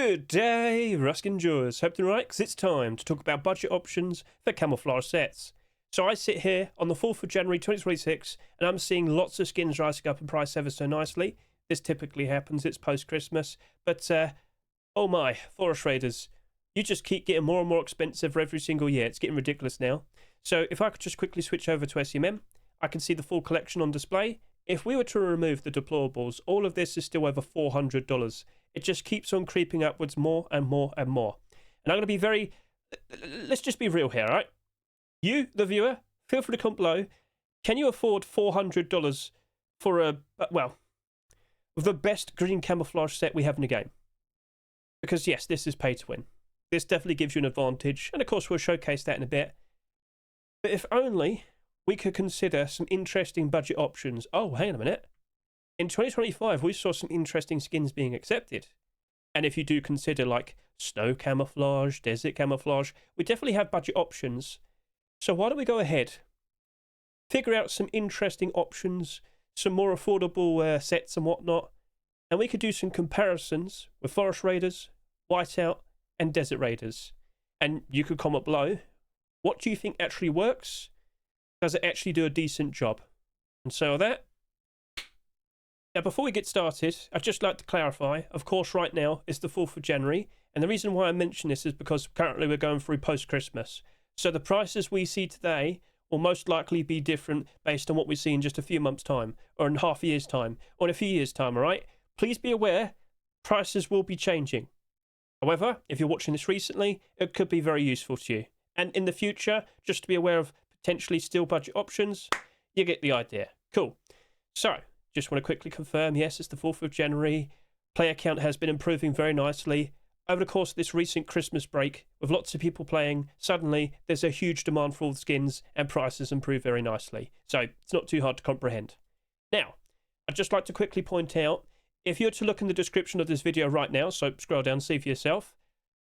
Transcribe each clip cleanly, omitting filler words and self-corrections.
Good day, Ruskin enjoyers. Hope you're right, because it's time to talk about budget options for camouflage sets. So I sit here on the 4th of January 2026, and I'm seeing lots of skins rising up in price ever so nicely. This typically happens, it's post-Christmas. But, oh my, Forest Raiders, you just keep getting more and more expensive every single year. It's getting ridiculous now. So if I could just quickly switch over to SEMM, I can see the full collection on display. If we were to remove the deplorables, all of this is still over $400. It just keeps on creeping upwards more and more and more. And I'm going to be very... Let's just be real here, all right? You, the viewer, feel free to comment below. Can you afford $400 for a... well, the best green camouflage set we have in the game? Because, yes, this is pay to win. This definitely gives you an advantage. And, of course, we'll showcase that in a bit. But if only we could consider some interesting budget options. Oh, hang on a minute. In 2025, we saw some interesting skins being accepted. And if you do consider like snow camouflage, desert camouflage, we definitely have budget options. So why don't we go ahead, figure out some interesting options, some more affordable sets and whatnot, and we could do some comparisons with Forest Raiders, Whiteout, and Desert Raiders. And you could comment below, what do you think actually works? Does it actually do a decent job? And so that. Now, before we get started, I'd just like to clarify, of course, right now it's the 4th of January, and the reason why I mention this is because currently we're going through post-Christmas. So the prices we see today will most likely be different based on what we see in just a few months' time, or in half a year's time, or in a few years' time, all right? Please be aware, prices will be changing. However, if you're watching this recently, it could be very useful to you. And in the future, just to be aware of potentially still budget options, you get the idea. Cool. So, just want to quickly confirm, yes, it's the 4th of January. Player count has been improving very nicely. Over the course of this recent Christmas break, with lots of people playing, suddenly there's a huge demand for all the skins and prices improve very nicely. So it's not too hard to comprehend. Now, I'd just like to quickly point out, if you were to look in the description of this video right now, so scroll down, see for yourself,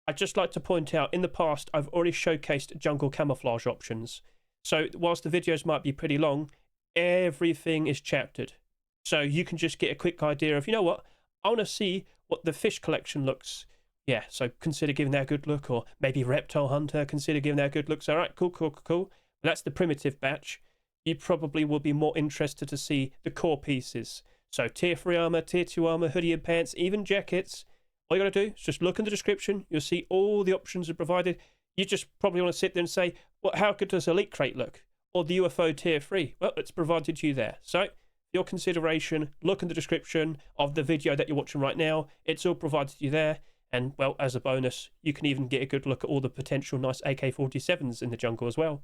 I'd just like to point out, in the past, I've already showcased jungle camouflage options. So whilst the videos might be pretty long, everything is chaptered. So you can just get a quick idea of, you know what, I want to see what the fish collection looks. Yeah, so consider giving that a good look, or maybe reptile hunter, consider giving that a good look. So, all right, cool. But that's the primitive batch. You probably will be more interested to see the core pieces. So tier 3 armor, tier 2 armor, hoodie and pants, even jackets. All you got to do is just look in the description. You'll see all the options are provided. You just probably want to sit there and say, well, how good does Elite Crate look? Or the UFO tier 3? Well, it's provided to you there. So, your consideration, look in the description of the video that you're watching right now. It's all provided to you there. And, well, as a bonus, you can even get a good look at all the potential nice AK-47s in the jungle as well.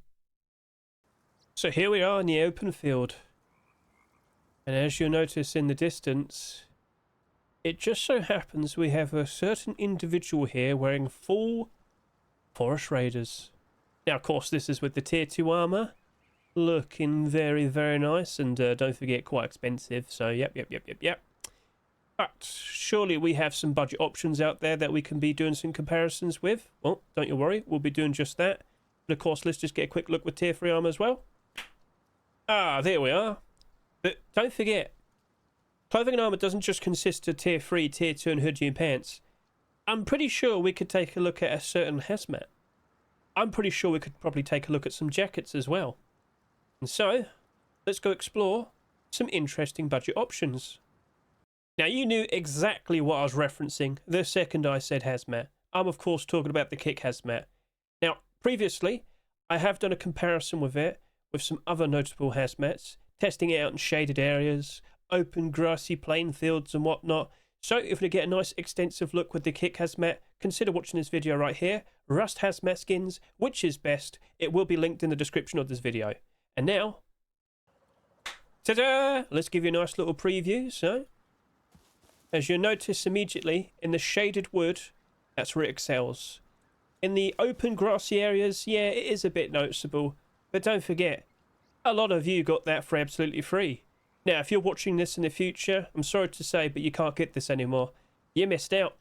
So here we are in the open field. And as you'll notice in the distance, it just so happens we have a certain individual here wearing full Forest Raiders. Now, of course, this is with the tier 2 armor. Looking very, very nice, and don't forget, quite expensive. So, yep. But surely we have some budget options out there that we can be doing some comparisons with. Well, don't you worry, we'll be doing just that. But of course, let's just get a quick look with tier 3 armor as well. Ah, there we are. But don't forget, clothing and armor doesn't just consist of tier 3, tier 2, and hoodie and pants. I'm pretty sure we could take a look at a certain hazmat. I'm pretty sure we could probably take a look at some jackets as well. And so, let's go explore some interesting budget options. Now, you knew exactly what I was referencing the second I said hazmat. I'm, of course, talking about the kick hazmat. Now, previously, I have done a comparison with it with some other notable hazmats, testing it out in shaded areas, open grassy plain fields and whatnot. So, if we get a nice extensive look with the kick hazmat, consider watching this video right here. Rust hazmat skins, which is best? It will be linked in the description of this video. And now, ta-da! Let's give you a nice little preview. So, as you'll notice immediately, in the shaded wood, that's where it excels. In the open grassy areas, yeah, it is a bit noticeable. But don't forget, a lot of you got that for absolutely free. Now, if you're watching this in the future, I'm sorry to say, but you can't get this anymore. You missed out.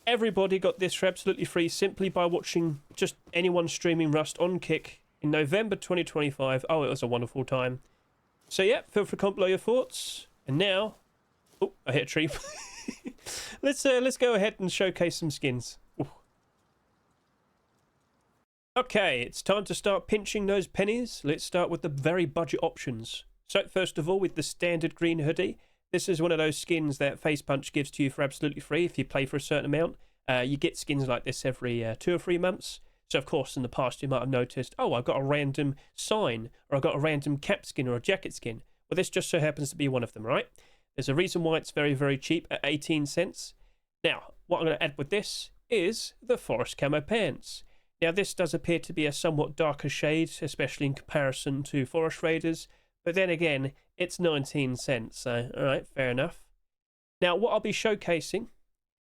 Everybody got this for absolutely free simply by watching just anyone streaming Rust on Kick in November 2025. Oh, it was a wonderful time. So, yeah, feel free to comment below your thoughts. And now... Oh, I hit a tree. Let's go ahead and showcase some skins. Ooh. Okay, it's time to start pinching those pennies. Let's start with the very budget options. So first of all, with the standard green hoodie, this is one of those skins that Face Punch gives to you for absolutely free if you play for a certain amount. You get skins like this every 2 or 3 months. So of course in the past you might have noticed, oh, I've got a random sign, or I've got a random cap skin or a jacket skin. Well, this just so happens to be one of them, right? There's a reason why it's very, very cheap at 18 cents. Now, what I'm going to add with this is the forest camo pants. Now, this does appear to be a somewhat darker shade, especially in comparison to Forest Raiders. But then again, it's 19 cents, so alright, fair enough. Now, what I'll be showcasing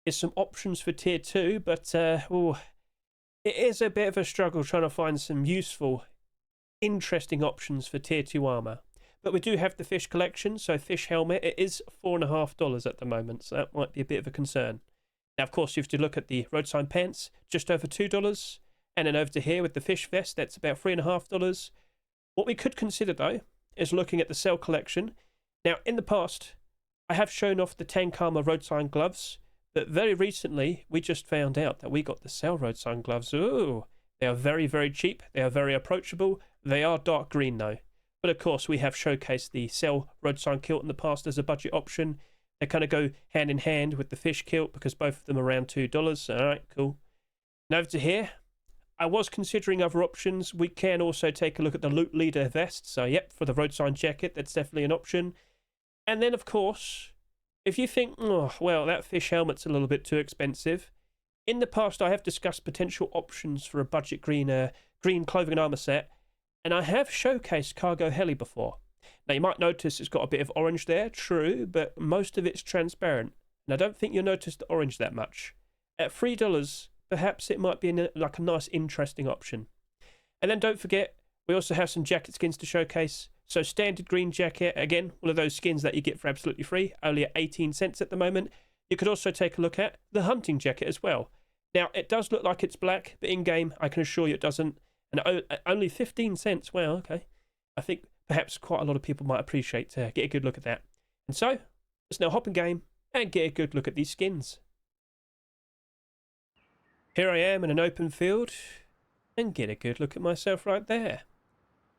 is some options for Tier 2, but it is a bit of a struggle trying to find some useful, interesting options for Tier 2 armour. But we do have the fish collection, so fish helmet, it is $4.50 at the moment, so that might be a bit of a concern. Now, of course, you have to look at the road sign pants, just over $2. And then over to here with the fish vest, that's about $3.50. What we could consider, though, is looking at the cell collection. Now, in the past, I have shown off the Snowcamo road sign gloves, but very recently, we just found out that we got the cell road sign gloves. Ooh, they are very, very cheap. They are very approachable. They are dark green, though. But of course, we have showcased the cell road sign kilt in the past as a budget option. They kind of go hand in hand with the fish kilt because both of them are around $2. All right, cool. Now over to here. I was considering other options. We can also take a look at the Loot Leader vest. So, yep, for the road sign jacket, that's definitely an option. And then, of course, if you think, oh, well, that fish helmet's a little bit too expensive. In the past, I have discussed potential options for a budget green clothing and armor set. And I have showcased Cargo Heli before. Now, you might notice it's got a bit of orange there, true, but most of it's transparent. And I don't think you'll notice the orange that much. At $3, perhaps it might be like a nice, interesting option. And then don't forget, we also have some jacket skins to showcase. So standard green jacket, again, one of those skins that you get for absolutely free, only at 18 cents at the moment. You could also take a look at the hunting jacket as well. Now, it does look like it's black, but in-game, I can assure you it doesn't. And only 15 cents, well, okay. I think perhaps quite a lot of people might appreciate to get a good look at that. And so, let's now hop in game and get a good look at these skins. Here I am in an open field, and get a good look at myself right there.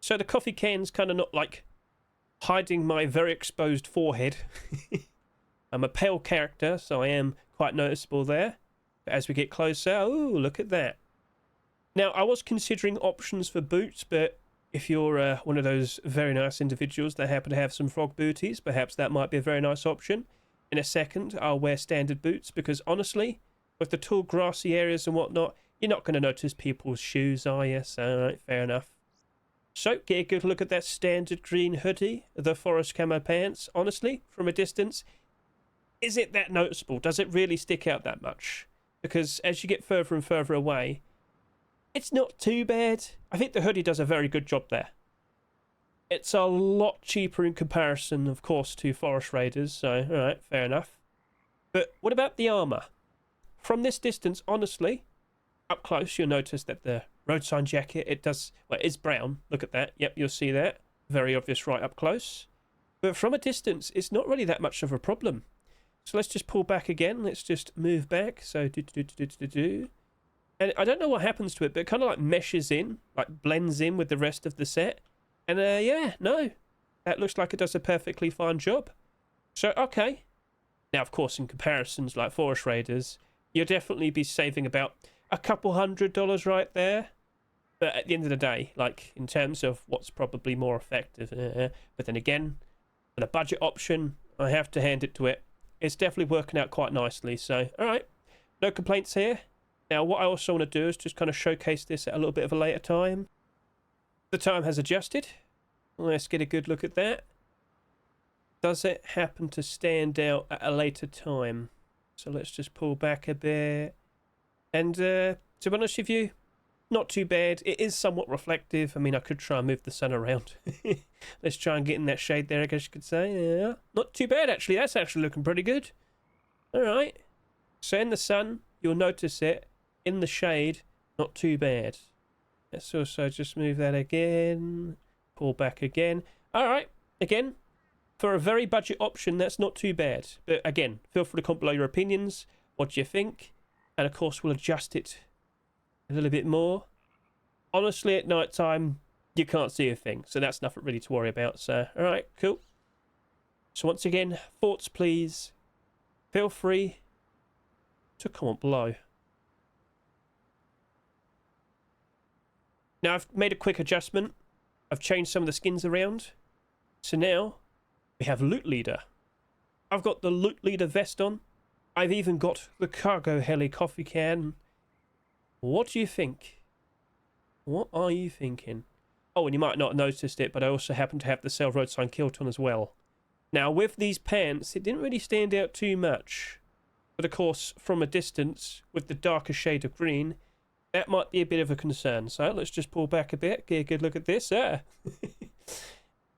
So the coffee can's kind of not like hiding my very exposed forehead. I'm a pale character, so I am quite noticeable there. But as we get closer, oh, look at that. Now, I was considering options for boots, but if you're one of those very nice individuals that happen to have some frog booties, perhaps that might be a very nice option. In a second, I'll wear standard boots because honestly, with the tall grassy areas and whatnot, you're not going to notice people's shoes, are you? So, alright, fair enough. So, get a good look at that standard green hoodie, the forest camo pants. Honestly, from a distance, is it that noticeable? Does it really stick out that much? Because as you get further and further away, it's not too bad. I think the hoodie does a very good job there. It's a lot cheaper in comparison, of course, to Forest Raiders, so, alright, fair enough. But what about the armour? From this distance, honestly, up close, you'll notice that the road sign jacket, it is brown. Look at that. Yep, you'll see that. Very obvious right up close. But from a distance, it's not really that much of a problem. So let's just pull back again. Let's just move back. So, And I don't know what happens to it, but it kind of like meshes in, like blends in with the rest of the set. And yeah, no, that looks like it does a perfectly fine job. So, okay. Now, of course, in comparisons like Forest Raiders, you'll definitely be saving about a couple $100 right there. But at the end of the day, like in terms of what's probably more effective, but then again, for the budget option, I have to hand it to it. It's definitely working out quite nicely. So, all right, no complaints here. Now, what I also want to do is just kind of showcase this at a little bit of a later time. The time has adjusted. Let's get a good look at that. Does it happen to stand out at a later time? So let's just pull back a bit. And to be honest with you, not too bad. It is somewhat reflective. I mean, I could try and move the sun around. Let's try and get in that shade there, I guess you could say. Yeah, not too bad, actually. That's actually looking pretty good. All right. So in the sun, you'll notice it. In the shade, not too bad. Let's also just move that again. Pull back again. All right. Again, For a very budget option, that's not too bad. But again, feel free to comment below your opinions. What do you think? And of course, we'll adjust it a little bit more. Honestly, at night time, you can't see a thing. So that's nothing really to worry about. So, all right, cool. So once again, thoughts, please. Feel free to comment below. Now, I've made a quick adjustment. I've changed some of the skins around. So now, we have Loot Leader. I've got the Loot Leader vest on. I've even got the cargo heli coffee can. What do you think? What are you thinking? Oh, and you might not have noticed it, but I also happen to have the Sell Road Sign kilt on as well. Now, with these pants, it didn't really stand out too much. But of course, from a distance, with the darker shade of green, that might be a bit of a concern. So let's just pull back a bit, get a good look at this.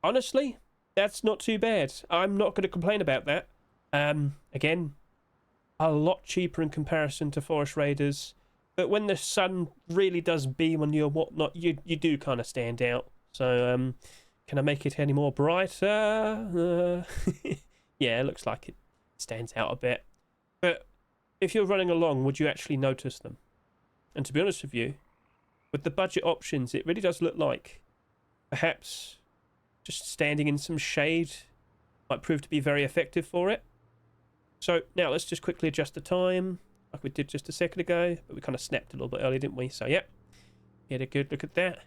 Honestly, that's not too bad. I'm not going to complain about that. Again, a lot cheaper in comparison to Forest Raiders. But when the sun really does beam on you and whatnot, you do kind of stand out. So, can I make it any more brighter? Yeah, it looks like it stands out a bit. But if you're running along, would you actually notice them? And to be honest with you, with the budget options, it really does look like perhaps just standing in some shade might prove to be very effective for it. So now let's just quickly adjust the time like we did just a second ago, but we kind of snapped a little bit earlier, didn't we? So yeah, get a good look at that.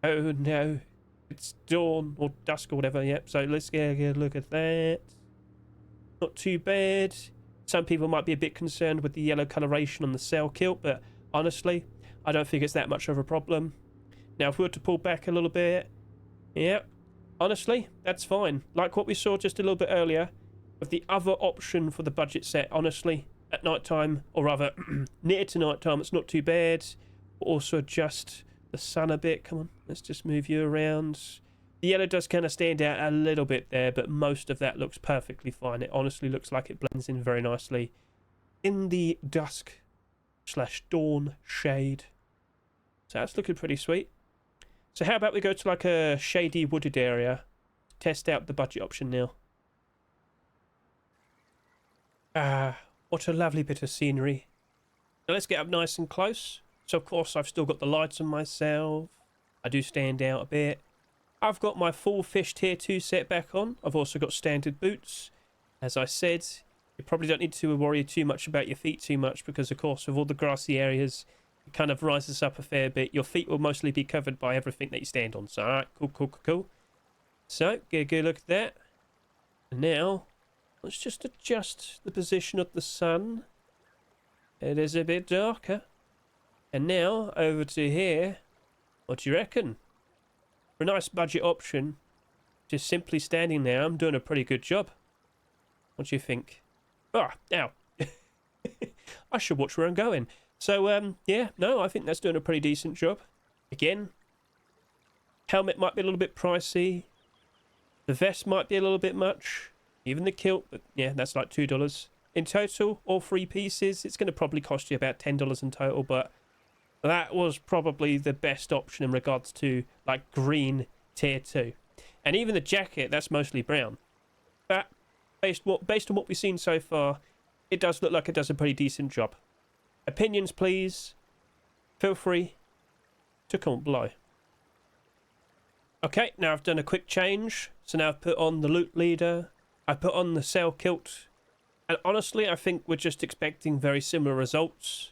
Oh no, it's dawn or dusk or whatever. Yep, so let's get a good look at that. Not too bad. Some people might be a bit concerned with the yellow coloration on the sail kilt, but honestly, I don't think it's that much of a problem. Now, if we were to pull back a little bit, yeah, honestly, that's fine. Like what we saw just a little bit earlier, with the other option for the budget set, honestly, at night time, or rather, near to night time, it's not too bad. We'll also adjust the sun a bit. Come on, let's just move you around. The yellow does kind of stand out a little bit there, but most of that looks perfectly fine. It honestly looks like it blends in very nicely in the dusk/dawn shade. So that's looking pretty sweet. So how about we go to like a shady wooded area, test out the budget option now. Ah, what a lovely bit of scenery. Now let's get up nice and close. So of course I've still got the lights on myself. I do stand out a bit. I've got my full fish tier 2 set back on. I've also got standard boots. As I said, you probably don't need to worry too much about your feet too much because, of course, with all the grassy areas, it kind of rises up a fair bit. Your feet will mostly be covered by everything that you stand on. So, all right, cool. So, get a good look at that. And now, let's just adjust the position of the sun. It is a bit darker. And now, over to here. What do you reckon? For a nice budget option, just simply standing there, I'm doing a pretty good job. What do you think? Ah, ow. I should watch where I'm going. So, yeah, no, I think that's doing a pretty decent job. Again, helmet might be a little bit pricey. The vest might be a little bit much. Even the kilt, but yeah, that's like $2. In total, all 3 pieces, it's going to probably cost you about $10 in total, but that was probably the best option in regards to like green tier 2. And even the jacket, that's mostly brown. But based on what we've seen so far, it does look like it does a pretty decent job. Opinions, please. Feel free to comment below. Okay, now I've done a quick change. So now I've put on the Loot Leader. I put on the sail kilt. And honestly, I think we're just expecting very similar results.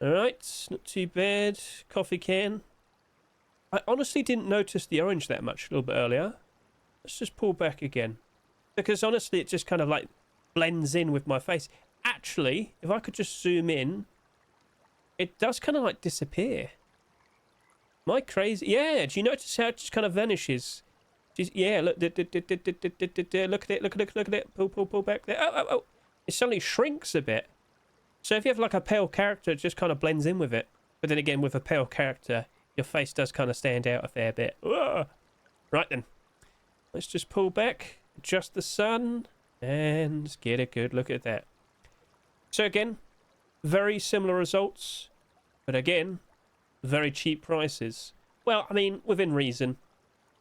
Alright, not too bad. Coffee can. I honestly didn't notice the orange that much a little bit earlier. Let's just pull back again. Because honestly, it just kind of like blends in with my face. Actually, if I could just zoom in, it does kind of like disappear. Am I crazy? Yeah, do you notice how it just kind of vanishes? Yeah, look, look at it. Pull back there. Oh. It suddenly shrinks a bit. So if you have like a pale character, it just kind of blends in with it. But then again, with a pale character, your face does kind of stand out a fair bit. Ugh. Right then. Let's just pull back, adjust the sun, and get a good look at that. So again, very similar results. But again, very cheap prices. Well, I mean, within reason.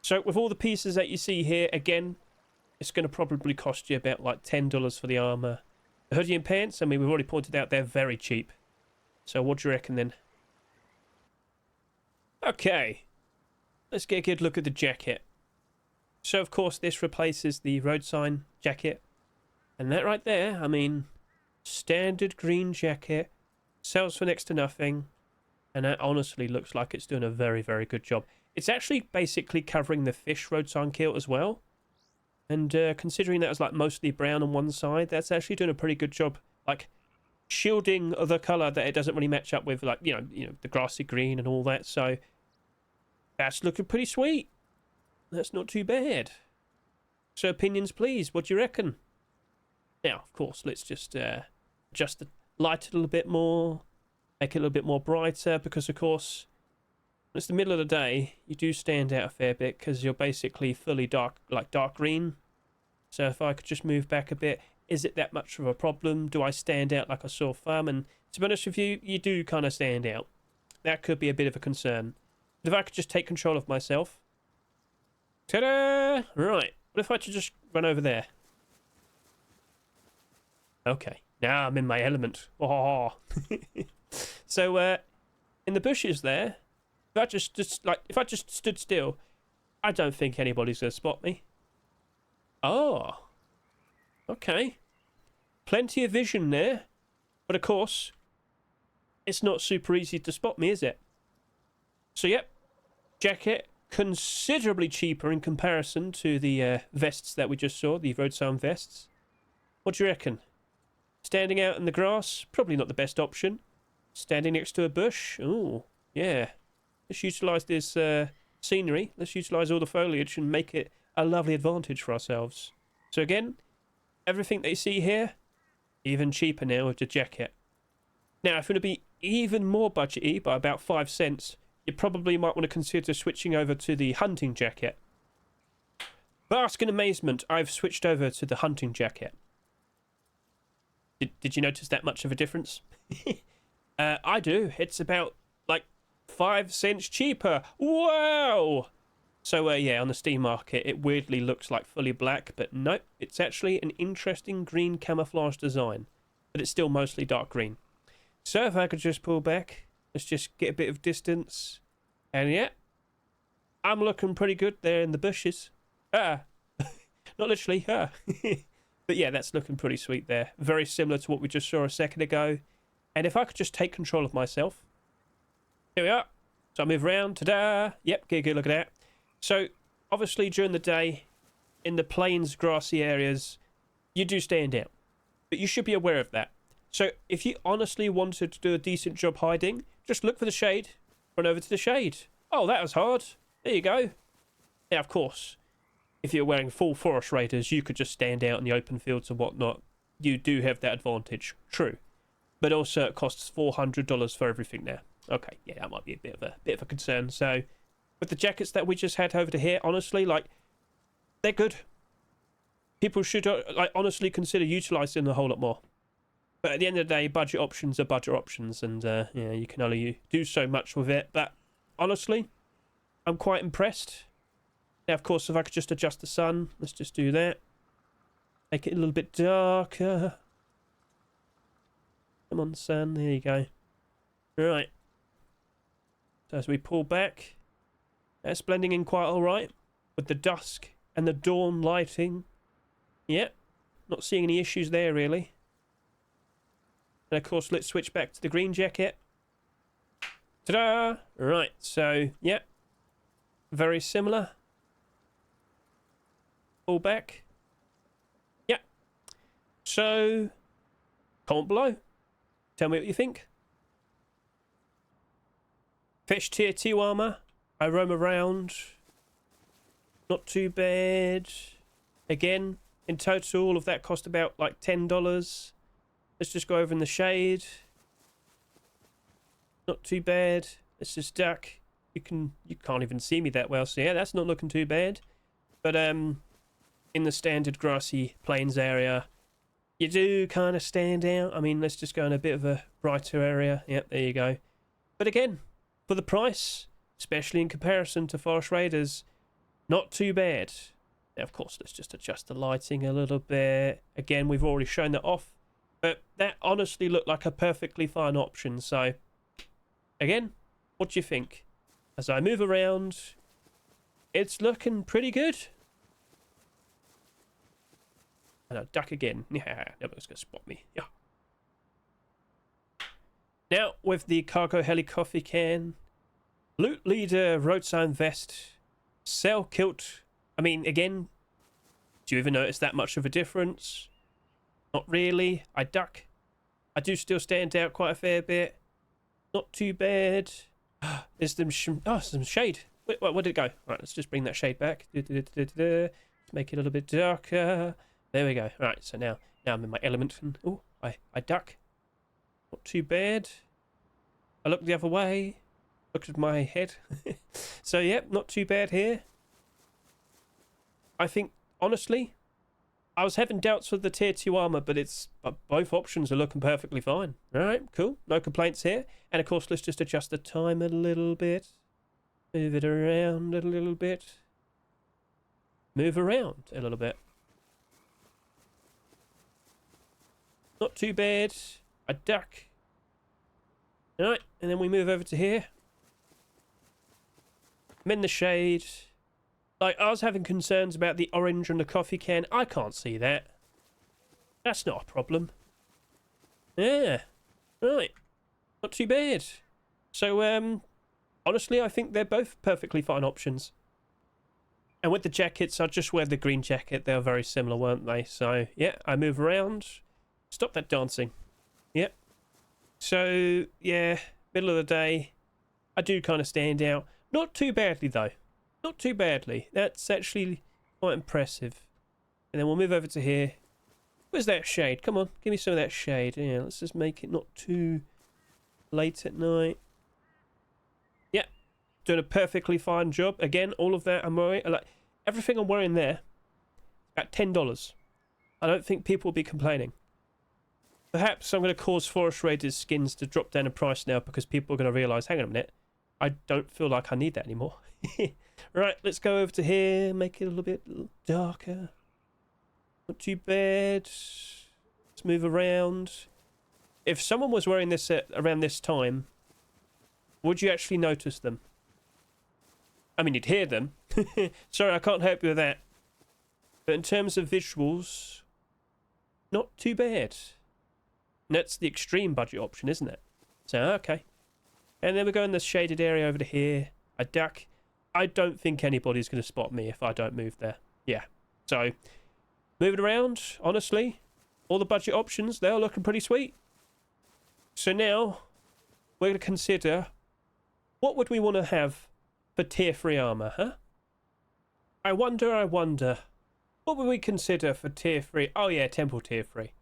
So with all the pieces that you see here, again, it's going to probably cost you about like $10 for the armor. The hoodie and pants, I mean, we've already pointed out they're very cheap. So what do you reckon then? Okay, let's get a good look at the jacket. So of course this replaces the road sign jacket. And that right there, I mean, standard green jacket, sells for next to nothing. And that honestly looks like it's doing a very, very good job. It's actually basically covering the fish road sign kilt as well. And considering that was like mostly brown on one side, that's actually doing a pretty good job, like shielding the color that it doesn't really match up with, like you know the grassy green and all that. So that's looking pretty sweet. That's not too bad. So opinions, please. What do you reckon? Now, of course, let's just adjust the light a little bit more, make it a little bit more brighter, because of course, when it's the middle of the day, you do stand out a fair bit because you're basically fully dark, like dark green. So if I could just move back a bit, is it that much of a problem? Do I stand out like a sore thumb? And to be honest with you, you do kind of stand out. That could be a bit of a concern. But if I could just take control of myself. Ta-da! Right. What if I could just run over there? Okay. Now I'm in my element. Oh. So, in the bushes there, if I just stood still, I don't think anybody's going to spot me. Oh. Okay. Plenty of vision there. But of course, it's not super easy to spot me, is it? So, yep. Jacket, considerably cheaper in comparison to the vests that we just saw, the road sign vests. What do you reckon? Standing out in the grass, probably not the best option. Standing next to a bush, ooh, yeah. Let's utilise this scenery. Let's utilise all the foliage and make it a lovely advantage for ourselves. So again, everything that you see here, even cheaper now with the jacket. Now, if you want to be even more budgety by about 5 cents, you probably might want to consider switching over to the hunting jacket. Bask in amazement, I've switched over to the hunting jacket. Did you notice that much of a difference? I do. It's about like 5 cents cheaper. Wow! So yeah, on the Steam market, it weirdly looks like fully black, but nope, it's actually an interesting green camouflage design, but it's still mostly dark green. So if I could just pull back, let's just get a bit of distance, and yeah, I'm looking pretty good there in the bushes. Not literally, but yeah, that's looking pretty sweet there. Very similar to what we just saw a second ago. And if I could just take control of myself. Here we are. So I move around. Ta-da! Yep, get a good look at that. So, obviously, during the day, in the plains, grassy areas, you do stand out. But you should be aware of that. So, if you honestly wanted to do a decent job hiding, just look for the shade, run over to the shade. Oh, that was hard. There you go. Now, of course, if you're wearing full forest raiders, you could just stand out in the open fields and whatnot. You do have that advantage. True. But also, it costs $400 for everything now. Okay, yeah, that might be a bit of a concern. So, with the jackets that we just had over to here, honestly, like, they're good. People should, like, honestly consider utilising them a whole lot more. But at the end of the day, budget options are budget options, and yeah, you can only do so much with it. But honestly, I'm quite impressed. Now, of course, if I could just adjust the sun, let's just do that. Make it a little bit darker. Come on, sun, there you go. Right. So as we pull back, that's blending in quite alright with the dusk and the dawn lighting. Yep, not seeing any issues there really. And of course, let's switch back to the green jacket. Ta-da! Right, so, yep, very similar. Pull back. Yep. So, comment below. Tell me what you think. Fish tier 2 armor. I roam around. Not too bad. Again, in total, all of that cost about like $10. Let's just go over in the shade. Not too bad. Let's just duck. You can't even see me that well, so yeah, that's not looking too bad. But in the standard grassy plains area, you do kind of stand out. I mean, let's just go in a bit of a brighter area. Yep, there you go. But again, for the price, especially in comparison to Forest Raiders, not too bad. Now, of course, let's just adjust the lighting a little bit. Again, we've already shown that off, but that honestly looked like a perfectly fine option. So, again, what do you think? As I move around, it's looking pretty good. And I'll duck again. Yeah, nobody's going to spot me. Yeah. Now, with the cargo heli coffee can, loot leader road sign vest, sail kilt. I mean, again, do you even notice that much of a difference? Not really. I duck. I do still stand out quite a fair bit. Not too bad. There's some shade. Wait, where did it go? Right, let's just bring that shade back. Let's make it a little bit darker. There we go. Right, so now I'm in my element. Oh, I duck. Not too bad. I look the other way. Look at my head. So, yep, not too bad here. I think, honestly, I was having doubts with the tier 2 armor, but both options are looking perfectly fine. All right, cool. No complaints here. And, of course, let's just adjust the time a little bit. Move it around a little bit. Move around a little bit. Not too bad. I duck. All right, and then we move over to here. I'm in the shade. Like, I was having concerns about the orange and the coffee can. I can't see that. That's not a problem. Yeah. Right. Not too bad. So, honestly, I think they're both perfectly fine options. And with the jackets, I'll just wear the green jacket. They were very similar, weren't they? So, yeah, I move around. Stop that dancing. Yep. So, yeah, middle of the day. I do kind of stand out. Not too badly, though. Not too badly. That's actually quite impressive. And then we'll move over to here. Where's that shade? Come on, give me some of that shade. Yeah, let's just make it not too late at night. Yeah, doing a perfectly fine job. Again, all of that I'm wearing, like everything I'm wearing there, about $10. I don't think people will be complaining. Perhaps I'm going to cause Forest Raiders skins to drop down in price now because people are going to realise, hang on a minute, I don't feel like I need that anymore. Right, let's go over to here, make it a little bit darker. Not too bad. Let's move around. If someone was wearing this at around this time, would you actually notice them? I mean, you'd hear them. Sorry, I can't help you with that. But in terms of visuals, not too bad. And that's the extreme budget option, isn't it? So, okay. And then we go in this shaded area over to here. I duck. I don't think anybody's going to spot me if I don't move there. Yeah. So, moving around, honestly, all the budget options, they're looking pretty sweet. So now, we're going to consider, what would we want to have for tier 3 armor, huh? I wonder, what would we consider for tier 3? Oh yeah, Temple tier 3.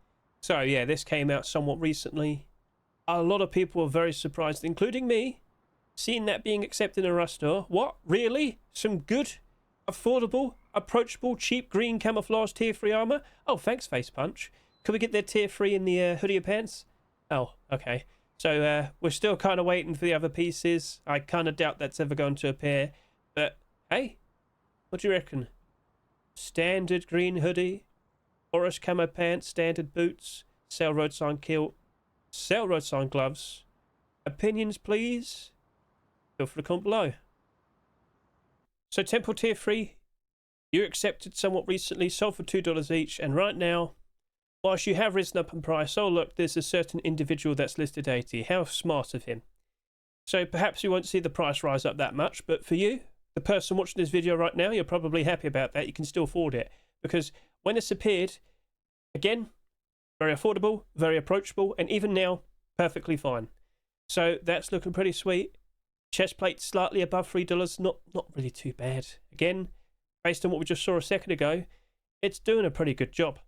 So yeah, this came out somewhat recently. A lot of people were very surprised, including me, seeing that being accepted in a Rust store. What? Really? Some good, affordable, approachable, cheap green camouflage tier 3 armor? Oh, thanks, Face Punch. Could we get their tier 3 in the hoodie and pants? Oh, okay. So we're still kind of waiting for the other pieces. I kind of doubt that's ever going to appear. But, hey, what do you reckon? Standard green hoodie, forest camo pants, standard boots, sail road sign kilt, sail road sign gloves. Opinions, please? Feel free to comment below. So Temple tier 3, you accepted somewhat recently, sold for $2 each, and right now, whilst you have risen up in price, oh look, there's a certain individual that's listed 80. How smart of him. So perhaps you won't see the price rise up that much, but for you, the person watching this video right now, you're probably happy about that. You can still afford it. Because when it's appeared, again, very affordable, very approachable, and even now, perfectly fine. So that's looking pretty sweet. Chest plate slightly above $3, not really too bad. Again, based on what we just saw a second ago, it's doing a pretty good job.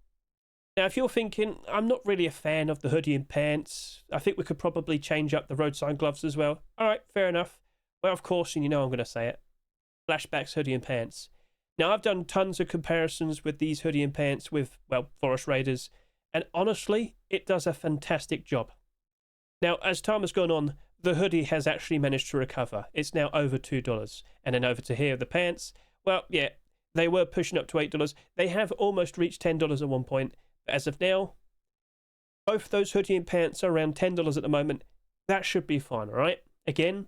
Now, if you're thinking, I'm not really a fan of the hoodie and pants, I think we could probably change up the road sign gloves as well. All right, fair enough. Well, of course, and you know I'm going to say it. Flashbacks, hoodie and pants. Now, I've done tons of comparisons with these hoodie and pants with, well, Forest Raiders, and honestly, it does a fantastic job. Now, as time has gone on, the hoodie has actually managed to recover. It's now over $2. And then over to here, the pants, well, yeah, They were pushing up to $8. They have almost reached $10 at one point. But as of now, both those hoodie and pants are around $10 at the moment. That should be fine, all right? Again,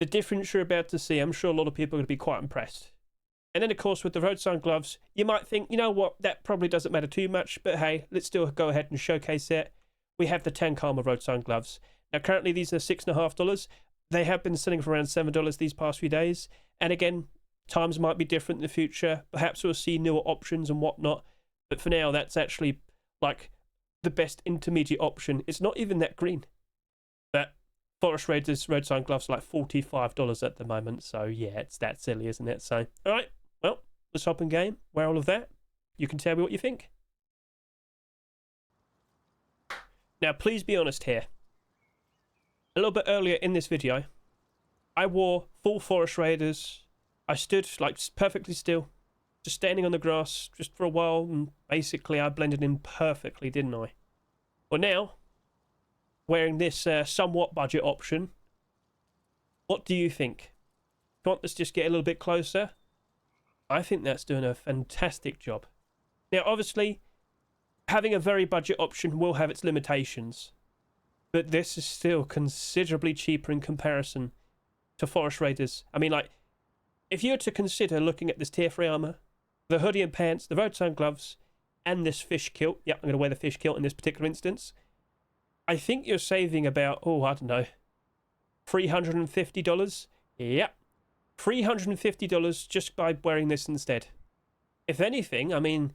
the difference you're about to see, I'm sure a lot of people are going to be quite impressed. And then, of course, with the road sign gloves, you might think, you know what, that probably doesn't matter too much, but hey, let's still go ahead and showcase it. We have the Snowcamo road sign gloves. Now, currently, these are $6.50. They have been selling for around $7 these past few days. And again, times might be different in the future. Perhaps we'll see newer options and whatnot. But for now, that's actually like the best intermediate option. It's not even that green. But Forest Raiders road sign gloves are like $45 at the moment. So yeah, it's that silly, isn't it? So, all right. Well, let's hop in game. Wear all of that. You can tell me what you think. Now, please be honest here. A little bit earlier in this video, I wore full Forest Raiders. I stood like perfectly still, just standing on the grass just for a while, and basically I blended in perfectly, didn't I? Well, now, wearing this somewhat budget option, what do you think? Come on, let's just get a little bit closer. I think that's doing a fantastic job. Now, obviously, having a very budget option will have its limitations, but this is still considerably cheaper in comparison to Forest Raiders. I mean, like, if you were to consider looking at this tier 3 armor, the hoodie and pants, the road sign gloves, and this fish kilt, yeah, I'm going to wear the fish kilt in this particular instance, I think you're saving about, oh, I don't know, $350. Yep, $350 just by wearing this instead. If anything, I mean,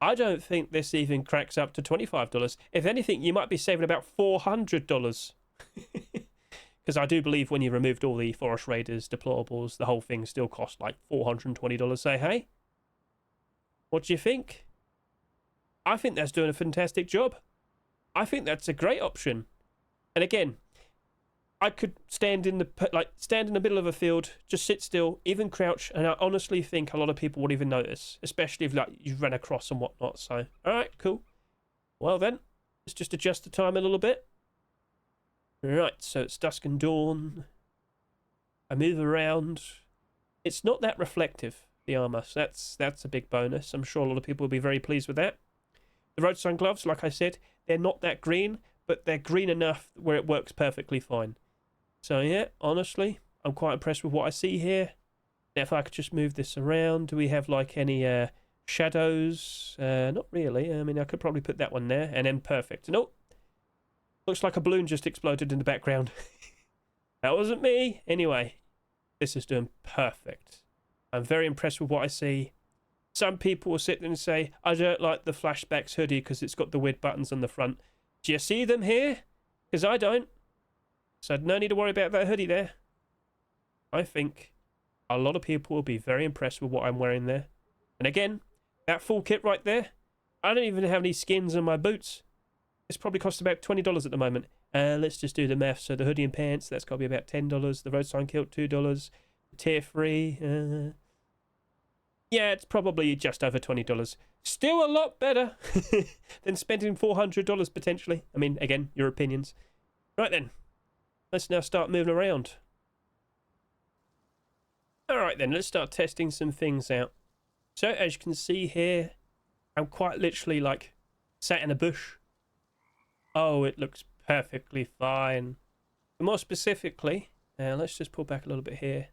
I don't think this even cracks up to $25. If anything, you might be saving about $400. Because I do believe when you removed all the Forest Raiders deplorables, the whole thing still cost like $420. Say, hey, what do you think? I think that's doing a fantastic job. I think that's a great option. And again, I could stand in the middle of a field, just sit still, even crouch, and I honestly think a lot of people would even notice, especially if like you've run across and whatnot. So, all right, cool. Well then, let's just adjust the time a little bit. Right, so it's dusk and dawn. I move around. It's not that reflective, the armor, so that's a big bonus. I'm sure a lot of people will be very pleased with that. The road sign gloves, like I said, they're not that green, but they're green enough where it works perfectly fine. So yeah, honestly, I'm quite impressed with what I see here. Now, if I could just move this around, do we have like any shadows? Not really. I mean, I could probably put that one there, and then perfect. Nope. Looks like a balloon just exploded in the background. That wasn't me. Anyway, this is doing perfect. I'm very impressed with what I see. Some people will sit there and say, I don't like the flashbacks hoodie because it's got the weird buttons on the front. Do you see them here? Because I don't. So no need to worry about that hoodie there. I think a lot of people will be very impressed with what I'm wearing there. And again, that full kit right there, I don't even have any skins on my boots. This probably costs about $20 at the moment. Let's just do the math. So the hoodie and pants, that's got to be about $10. The road sign kilt, $2. Tier 3, yeah, it's probably just over $20. Still a lot better than spending $400 potentially. I mean, again, your opinions. Right then, let's now start moving around. All right then, let's start testing some things out. So as you can see here, I'm quite literally like sat in a bush. Oh, it looks perfectly fine. But more specifically, let's just pull back a little bit here.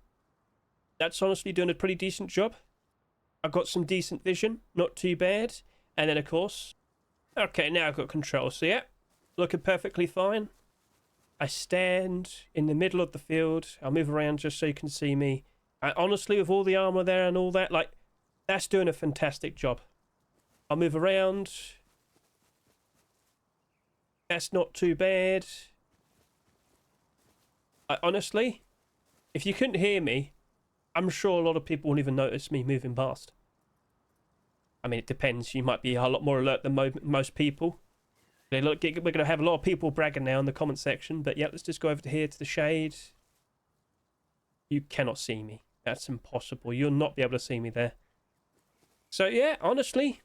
That's honestly doing a pretty decent job. I've got some decent vision, not too bad. And then, of course, okay, now I've got control. So, yeah, looking perfectly fine. I stand in the middle of the field. I'll move around just so you can see me. Honestly, with all the armor there and all that, like, that's doing a fantastic job. I'll move around. That's not too bad. Honestly, if you couldn't hear me, I'm sure a lot of people won't even notice me moving past. I mean, it depends. You might be a lot more alert than most people. We're going to have a lot of people bragging now in the comment section. But yeah, let's just go over to here to the shade. You cannot see me. That's impossible. You'll not be able to see me there. So yeah, honestly,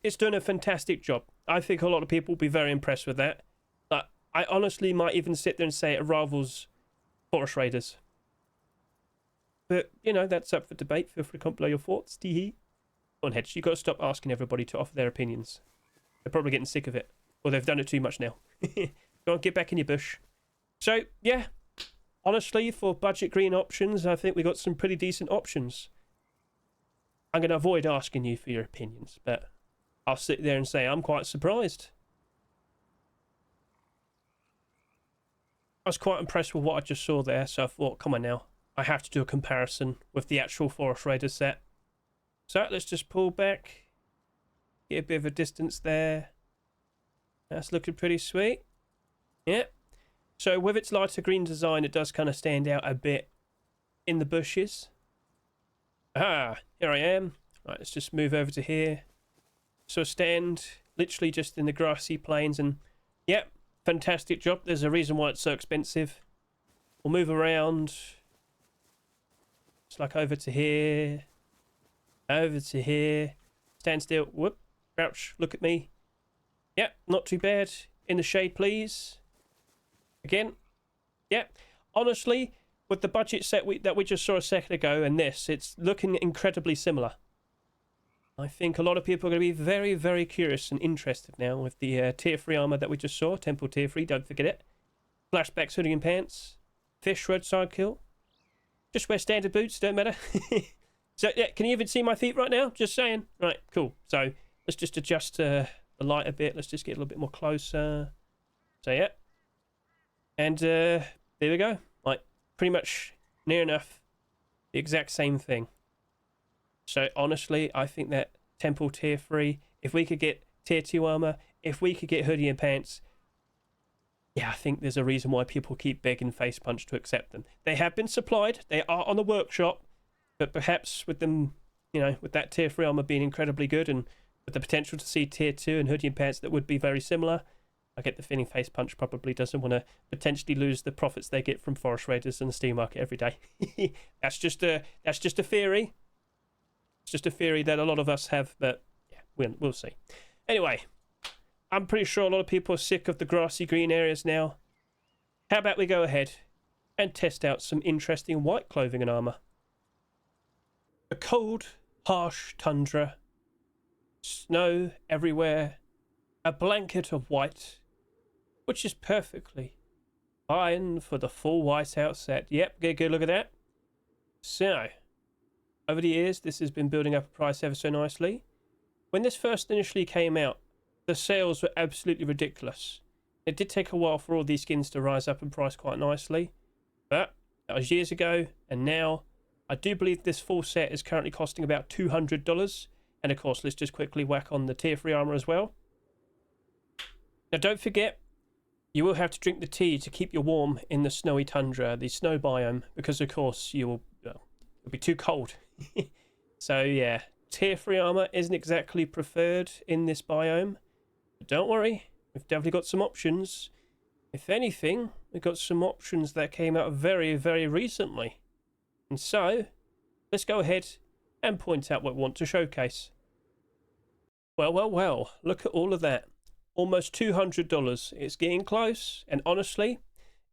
it's doing a fantastic job. I think a lot of people will be very impressed with that. But I honestly might even sit there and say it rivals Forest Raiders. But, you know, that's up for debate. Feel free to comment below your thoughts. Tee-hee. Come on, Hedge, you've got to stop asking everybody to offer their opinions. They're probably getting sick of it. Or they've done it too much now. Go on, get back in your bush. So, yeah. Honestly, for budget green options, I think we got some pretty decent options. I'm going to avoid asking you for your opinions, but I'll sit there and say I'm quite surprised. I was quite impressed with what I just saw there, so I thought, come on now. I have to do a comparison with the actual Forest Raider set. So let's just pull back. Get a bit of a distance there. That's looking pretty sweet. Yeah. So with its lighter green design, it does kind of stand out a bit in the bushes. Ah, here I am. Right, let's just move over to here. So I stand literally just in the grassy plains, and yeah, fantastic job. There's a reason why it's so expensive. We'll move around. It's like over to here. Over to here. Stand still. Whoop. Crouch. Look at me. Yeah, not too bad. In the shade, please. Again. Yeah. Honestly, with the budget set that we just saw a second ago and this, it's looking incredibly similar. I think a lot of people are going to be very, very curious and interested now with the tier 3 armor that we just saw. Temple tier 3, don't forget it. Flashbacks, hoodie and pants. Fish, roadside kill. Just wear standard boots, don't matter. So, yeah, can you even see my feet right now? Just saying. Right, cool. So, let's just adjust the light a bit. Let's just get a little bit more closer. So, yeah. And there we go. Like, pretty much near enough the exact same thing. So, honestly, I think that Temple tier 3, if we could get tier 2 armor, if we could get hoodie and pants, yeah, I think there's a reason why people keep begging Face Punch to accept them. They have been supplied. They are on the workshop. But perhaps with them, you know, with that tier 3 armor being incredibly good and with the potential to see tier 2 and hoodie and pants that would be very similar, I get the feeling Face Punch probably doesn't want to potentially lose the profits they get from Forest Raiders and the Steam market every day. That's just a theory. It's just a theory that a lot of us have, but yeah, we'll see. Anyway, I'm pretty sure a lot of people are sick of the grassy green areas now. How about we go ahead and test out some interesting white clothing and armor? A cold, harsh tundra, snow everywhere, a blanket of white, which is perfectly fine for the full whiteout set. Yep, get a good look at that. So, over the years, this has been building up a price ever so nicely. When this first initially came out, the sales were absolutely ridiculous. It did take a while for all these skins to rise up in price quite nicely, but that was years ago, and now I do believe this full set is currently costing about $200. And of course, let's just quickly whack on the tier 3 armor as well. Now don't forget, you will have to drink the tea to keep you warm in the snowy tundra, the snow biome, because of course you'll be too cold. So yeah, tier 3 armor isn't exactly preferred in this biome. But don't worry, we've definitely got some options. If anything, we've got some options that came out very, very recently. And so, let's go ahead and point out what we want to showcase. Well, look at all of that. Almost $200. It's getting close, and honestly,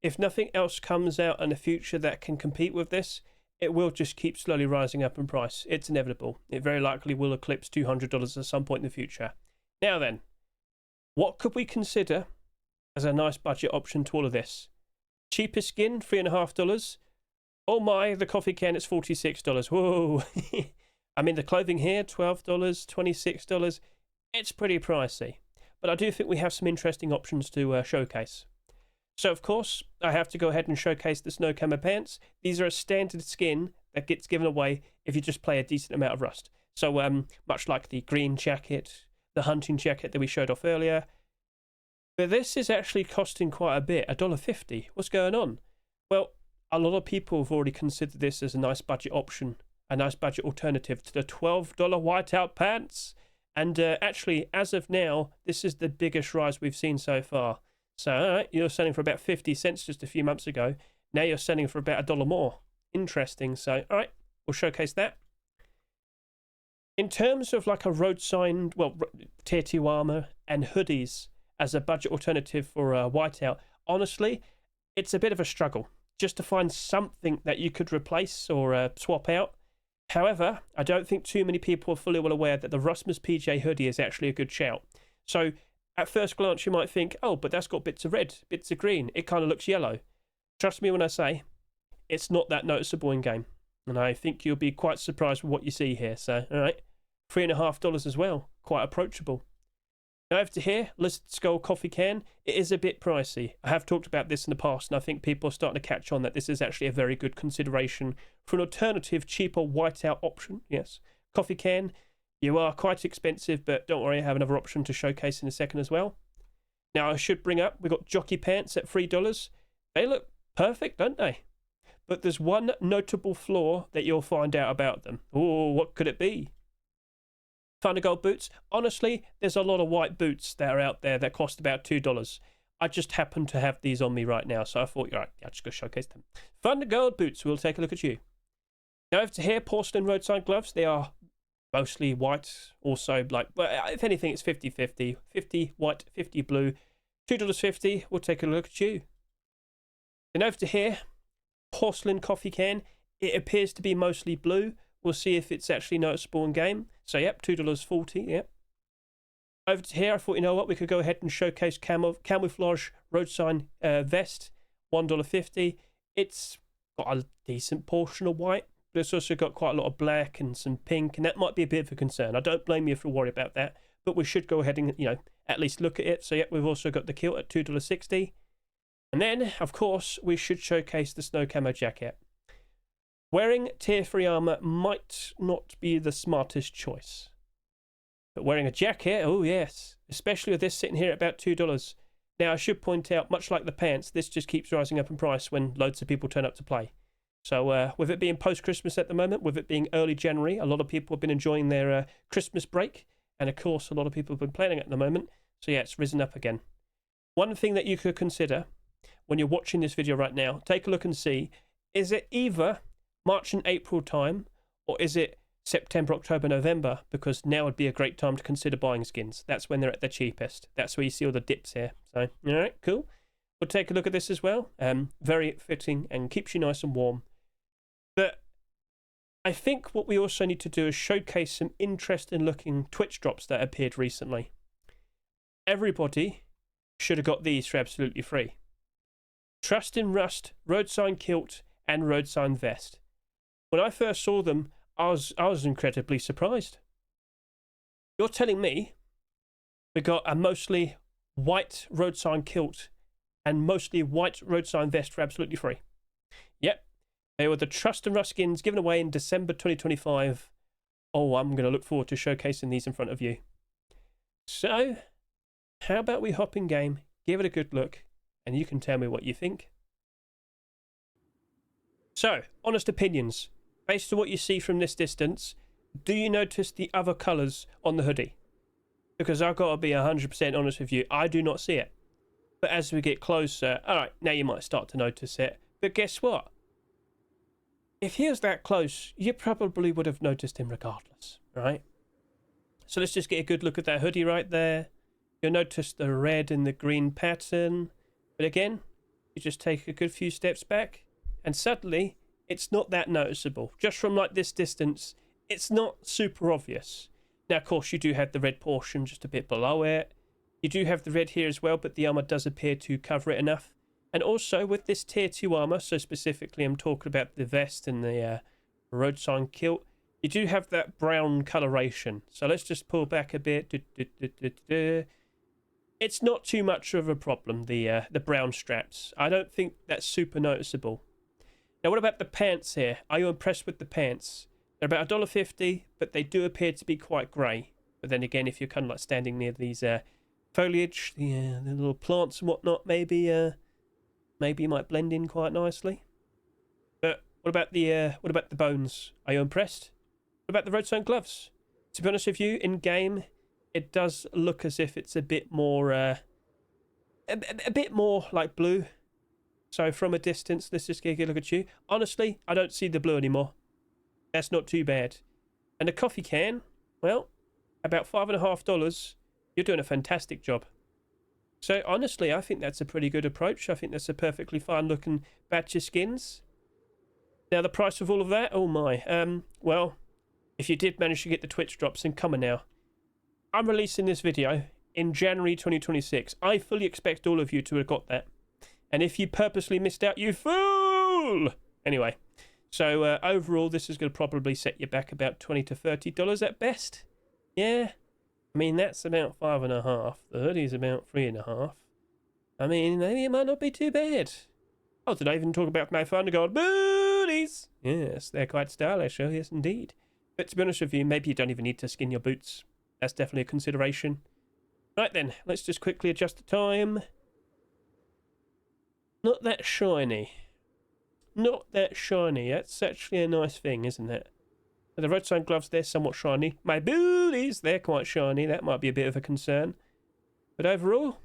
if nothing else comes out in the future that can compete with this, it will just keep slowly rising up in price. It's inevitable. It very likely will eclipse $200 at some point in the future. Now then, what could we consider as a nice budget option to all of this? Cheapest skin, $3.50. Oh my, the coffee can is $46. Whoa. I mean, the clothing here, $12, $26. It's pretty pricey. But I do think we have some interesting options to showcase. So, of course, I have to go ahead and showcase the Snowcamo pants. These are a standard skin that gets given away if you just play a decent amount of Rust. So, much like the green jacket, the hunting jacket that we showed off earlier. But this is actually costing quite a bit, $1.50. What's going on? Well, a lot of people have already considered this as a nice budget option, a nice budget alternative to the $12 whiteout pants. And actually, as of now, this is the biggest rise we've seen so far. So, all right, you're selling for about 50 cents just a few months ago. Now you're selling for about $1 more. Interesting. So, all right, we'll showcase that. In terms of like a road sign, well, tier 2 armor and hoodies as a budget alternative for whiteout, honestly, it's a bit of a struggle. just to find something that you could replace or swap out. However, I don't think too many people are fully well aware that the Rusmus PJ hoodie is actually a good shout. So at first glance, you might think, oh, but that's got bits of red, bits of green. It kind of looks yellow. Trust me when I say it's not that noticeable in game. And I think you'll be quite surprised with what you see here. So, all right, $3.50 as well. Quite approachable. Now over to here, Lizard Skull coffee can. It is a bit pricey. I have talked about this in the past, and I think people are starting to catch on that this is actually a very good consideration for an alternative, cheaper whiteout option. Yes, coffee can. You are quite expensive, but don't worry, I have another option to showcase in a second as well. Now I should bring up, we've got jockey pants at $3. They look perfect, don't they? But there's one notable flaw that you'll find out about them. Oh, what could it be? Thunder Gold boots. Honestly, there's a lot of white boots that are out there that cost about $2. I just happen to have these on me right now, so I thought, all right, I'll just go showcase them. Thunder Gold boots. We'll take a look at you. Now over to here, porcelain roadside gloves. They are mostly white. Also, like, well, if anything, it's 50-50. 50 white, 50 blue. $2.50. We'll take a look at you. Then over to here, porcelain coffee can. It appears to be mostly blue. We'll see if it's actually noticeable in game. So, yep, $2.40, yep. Over to here, I thought, you know what, we could go ahead and showcase Camouflage road sign vest, $1.50. It's got a decent portion of white, but it's also got quite a lot of black and some pink, and that might be a bit of a concern. I don't blame you if you worry about that, but we should go ahead and, you know, at least look at it. So, yep, we've also got the kilt at $2.60. And then, of course, we should showcase the Snowcamo jacket. Wearing tier 3 armor might not be the smartest choice. But wearing a jacket, oh yes. Especially with this sitting here at about $2. Now I should point out, much like the pants, this just keeps rising up in price when loads of people turn up to play. So with it being post-Christmas at the moment, with it being early January, a lot of people have been enjoying their Christmas break. And of course, a lot of people have been playing at the moment. So yeah, it's risen up again. One thing that you could consider when you're watching this video right now, take a look and see, is it either March and April time, or is it September, October, November? Because now would be a great time to consider buying skins. That's when they're at their cheapest. That's where you see all the dips here. So, all right, cool. We'll take a look at this as well. Very fitting and keeps you nice and warm. But I think what we also need to do is showcase some interesting looking Twitch drops that appeared recently. Everybody should have got these for absolutely free. Trust in Rust, road sign kilt, and road sign vest. When I first saw them, I was incredibly surprised. You're telling me we got a mostly white road sign kilt and mostly white road sign vest for absolutely free? Yep, they were the Trust and Rust skins given away in December 2025. Oh, I'm going to look forward to showcasing these in front of you. So, how about we hop in game, give it a good look, and you can tell me what you think. So, honest opinions. Based on what you see from this distance, do you notice the other colours on the hoodie? Because I've got to be 100% honest with you, I do not see it. But as we get closer, alright, now you might start to notice it. But guess what? If he was that close, you probably would have noticed him regardless, right? So let's just get a good look at that hoodie right there. You'll notice the red and the green pattern. But again, you just take a good few steps back, and suddenly it's not that noticeable. Just from like this distance, it's not super obvious. Now, of course, you do have the red portion just a bit below it. You do have the red here as well, but the armor does appear to cover it enough. And also with this tier 2 armor, so specifically I'm talking about the vest and the road sign kilt, you do have that brown coloration. So let's just pull back a bit. It's not too much of a problem, the brown straps. I don't think that's super noticeable. Now, what about the pants here? Are you impressed with the pants? They're about $1.50, but they do appear to be quite grey. But then again, if you're kind of like standing near these foliage, the little plants and whatnot, maybe you might blend in quite nicely. But what about the bones? Are you impressed? What about the road sign gloves? To be honest with you, in game, it does look as if it's a bit more, a bit more like blue. So from a distance, let's just get a look at you. Honestly, I don't see the blue anymore. That's not too bad. And the coffee can, well, about $5.50. You're doing a fantastic job. So honestly, I think that's a pretty good approach. I think that's a perfectly fine looking batch of skins. Now the price of all of that, oh my. Well, if you did manage to get the Twitch drops, then come on now. I'm releasing this video in January 2026. I fully expect all of you to have got that. And if you purposely missed out, you fool! Anyway, so overall, this is going to probably set you back about $20 to $30 at best. Yeah. I mean, that's about 5.5. The hoodie's about 3.5. I mean, maybe it might not be too bad. Oh, did I even talk about my fun gold booties? Yes, they're quite stylish. Oh, yes, indeed. But to be honest with you, maybe you don't even need to skin your boots. That's definitely a consideration. Right then, let's just quickly adjust the time. Not that shiny. Not that shiny. That's actually a nice thing, isn't it? The road sign gloves, they're somewhat shiny. My booties, they're quite shiny. That might be a bit of a concern. But overall,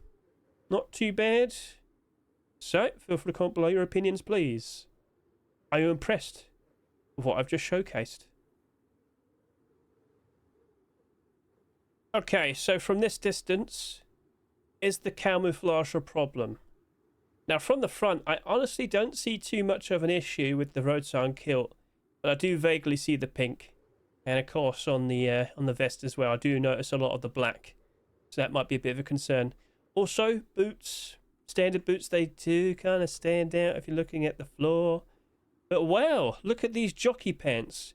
not too bad. So, feel free to comment below your opinions, please. Are you impressed with what I've just showcased? Okay, so from this distance, is the camouflage a problem? Now, from the front, I honestly don't see too much of an issue with the road sign kilt, but I do vaguely see the pink, and of course on the vest as well. I do notice a lot of the black, so that might be a bit of a concern. Also, boots, standard boots, they do kind of stand out if you're looking at the floor. But wow, look at these jockey pants.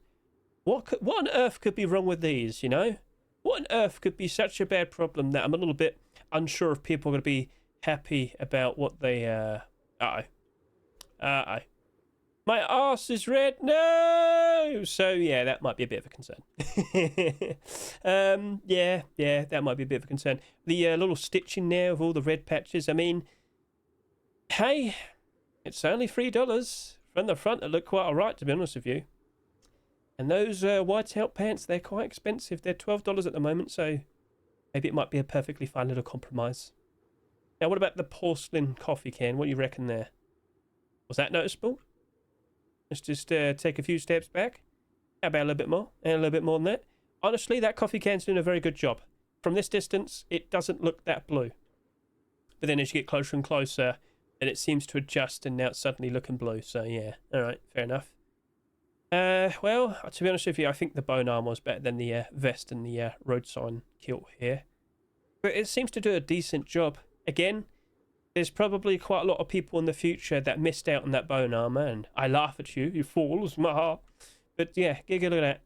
What on earth could be wrong with these? You know, what on earth could be such a bad problem that I'm a little bit unsure if people are going to be happy about what they my arse is red. No. So yeah, that might be a bit of a concern. Yeah, that might be a bit of a concern. The little stitching there of all the red patches. I mean, hey, it's only $3 from the front. It looked quite alright, to be honest with you. And those whiteout pants, they're quite expensive. They're $12 at the moment, so maybe it might be a perfectly fine little compromise. Now, what about the porcelain coffee can? What do you reckon there? Was that noticeable? Let's just take a few steps back. How about a little bit more? And a little bit more than that. Honestly, that coffee can's doing a very good job. From this distance, it doesn't look that blue. But then as you get closer and closer, then it seems to adjust, and now it's suddenly looking blue. So, yeah. All right, fair enough. Well, to be honest with you, I think the bone armor was better than the vest and the road sign kilt here. But it seems to do a decent job. Again, there's probably quite a lot of people in the future that missed out on that bone armor, and I laugh at you, you fools, maha. But yeah, give a look at that.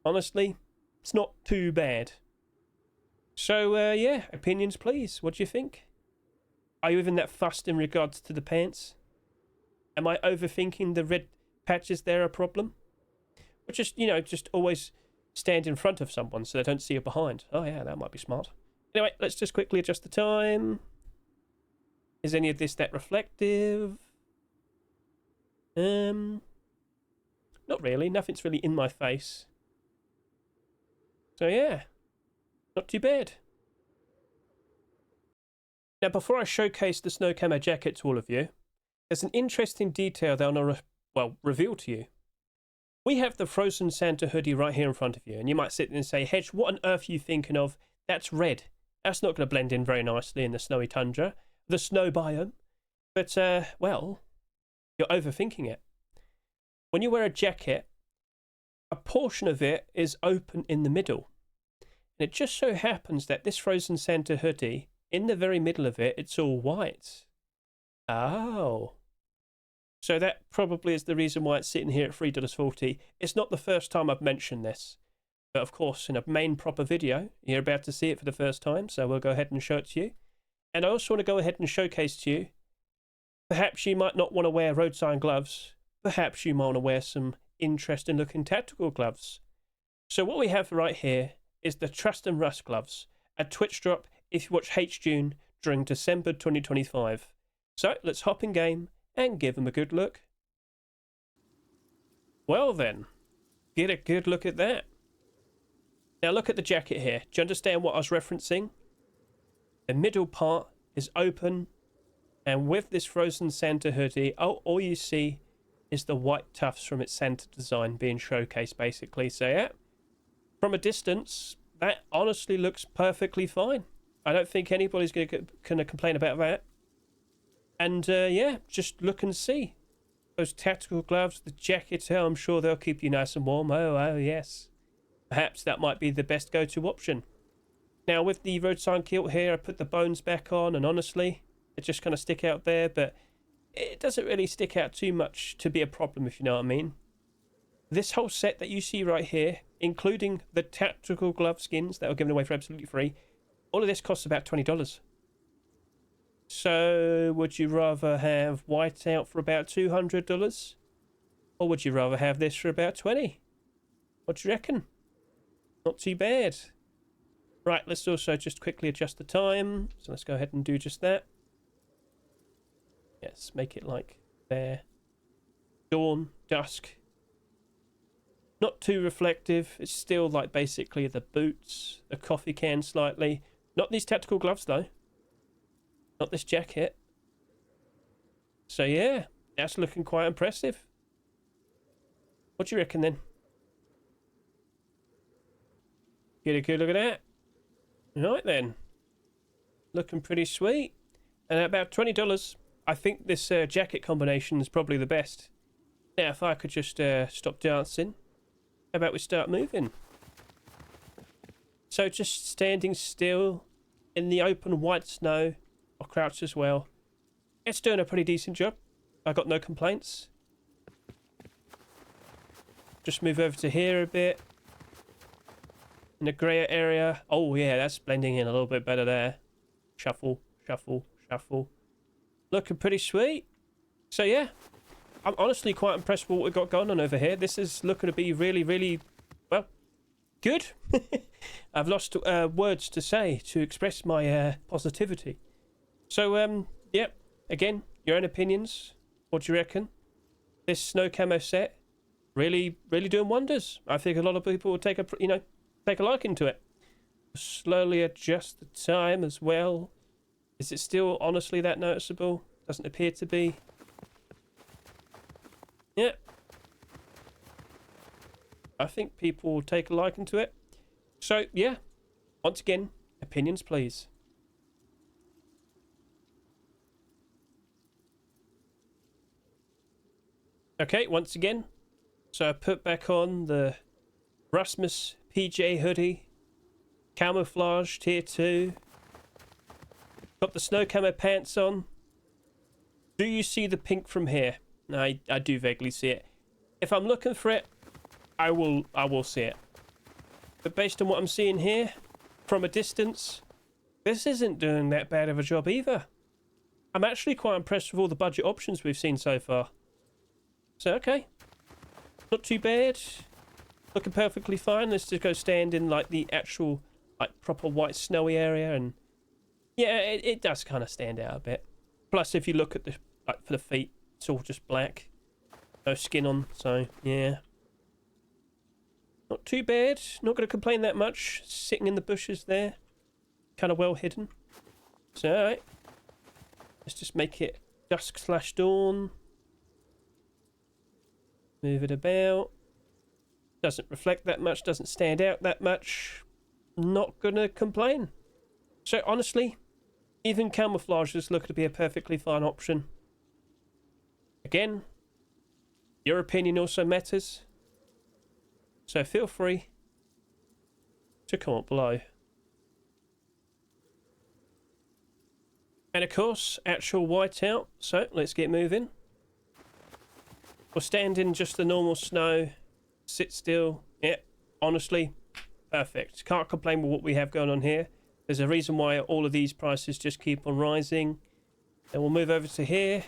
Honestly, it's not too bad. So, yeah, opinions please. What do you think? Are you even that fussed in regards to the pants? Am I overthinking the red patches there a problem? Or just, you know, just always stand in front of someone so they don't see you behind. Oh yeah, that might be smart. Anyway, let's just quickly adjust the time. Is any of this that reflective? Not really. Nothing's really in my face. So yeah, not too bad. Now, before I showcase the Snowcamo jacket to all of you, there's an interesting detail that I want to, reveal to you. We have the Frozen Santa hoodie right here in front of you, and you might sit there and say, Hedge, what on earth are you thinking of? That's red. That's not going to blend in very nicely in the snowy tundra, the snow biome. But, well, you're overthinking it. When you wear a jacket, a portion of it is open in the middle. And it just so happens that this Frozen Santa hoodie, in the very middle of it, it's all white. Oh. So that probably is the reason why it's sitting here at $3.40. It's not the first time I've mentioned this. But of course, in a main proper video, you're about to see it for the first time, so we'll go ahead and show it to you. And I also want to go ahead and showcase to you, perhaps you might not want to wear road sign gloves. Perhaps you might want to wear some interesting looking tactical gloves. So what we have right here is the Trust and Rust gloves, a Twitch drop if you watch H June during December 2025. So let's hop in game and give them a good look. Well then, get a good look at that. Now look at the jacket here. Do you understand what I was referencing? The middle part is open, and with this Frozen Santa hoodie, all you see is the white tufts from its Santa design being showcased basically. So yeah, from a distance, that honestly looks perfectly fine. I don't think anybody's gonna complain about that. And yeah, just look and see. Those tactical gloves, the jacket, I'm sure they'll keep you nice and warm. Oh, yes. Perhaps that might be the best go-to option. Now, with the road sign kilt here, I put the bones back on, and honestly, it just kind of stick out there, but it doesn't really stick out too much to be a problem, if you know what I mean. This whole set that you see right here, including the tactical glove skins that were given away for absolutely free, all of this costs about $20. So, would you rather have whiteout for about $200? Or would you rather have this for about $20? What do you reckon? Not too bad. Right, let's also just quickly adjust the time. So let's go ahead and do just that. Yes, make it like there. Dawn, dusk. Not too reflective. It's still like basically the boots, the coffee can slightly. Not these tactical gloves though. Not this jacket. So yeah, that's looking quite impressive. What do you reckon then? Get a good look at that. Right then. Looking pretty sweet. And at about $20, I think this jacket combination is probably the best. Now, if I could just stop dancing, how about we start moving? So just standing still in the open white snow, or crouch as well. It's doing a pretty decent job. I got no complaints. Just move over to here a bit. In the grey area. Oh yeah, that's blending in a little bit better there. Shuffle, shuffle, shuffle. Looking pretty sweet. So yeah, I'm honestly quite impressed with what we've got going on over here. This is looking to be really, really, well, good. I've lost words to say to express my positivity. So, yeah, again, your own opinions. What do you reckon? This snow camo set, really, really doing wonders. I think a lot of people will take a liking to it. Slowly adjust the time as well. Is it still honestly that noticeable? Doesn't appear to be. Yeah. I think people will take a liking to it. So, yeah. Once again, opinions, please. Okay, once again. So I put back on the Rasmus PJ hoodie. Camouflage tier 2. Got the snow camo pants on. Do you see the pink from here? I do vaguely see it. If I'm looking for it, I will see it. But based on what I'm seeing here, from a distance, this isn't doing that bad of a job either. I'm actually quite impressed with all the budget options we've seen so far. So, okay. Not too bad. Looking perfectly fine. Let's just go stand in like the actual like proper white snowy area, and yeah, it does kind of stand out a bit. Plus, if you look at the like for the feet, it's all just black, no skin on. So yeah, not too bad. Not going to complain that much. Sitting in the bushes there, kind of well hidden. So alright, let's just make it dusk/dawn. Move it about. Doesn't reflect that much. Doesn't stand out that much. Not gonna complain. So honestly, even camouflage is looking to be a perfectly fine option. Again, your opinion also matters. So feel free to comment below. And of course, actual whiteout. So let's get moving. We'll stand in just the normal snow. Sit still. Yeah, honestly, perfect. Can't complain with what we have going on here. There's a reason why all of these prices just keep on rising. And we'll move over to here.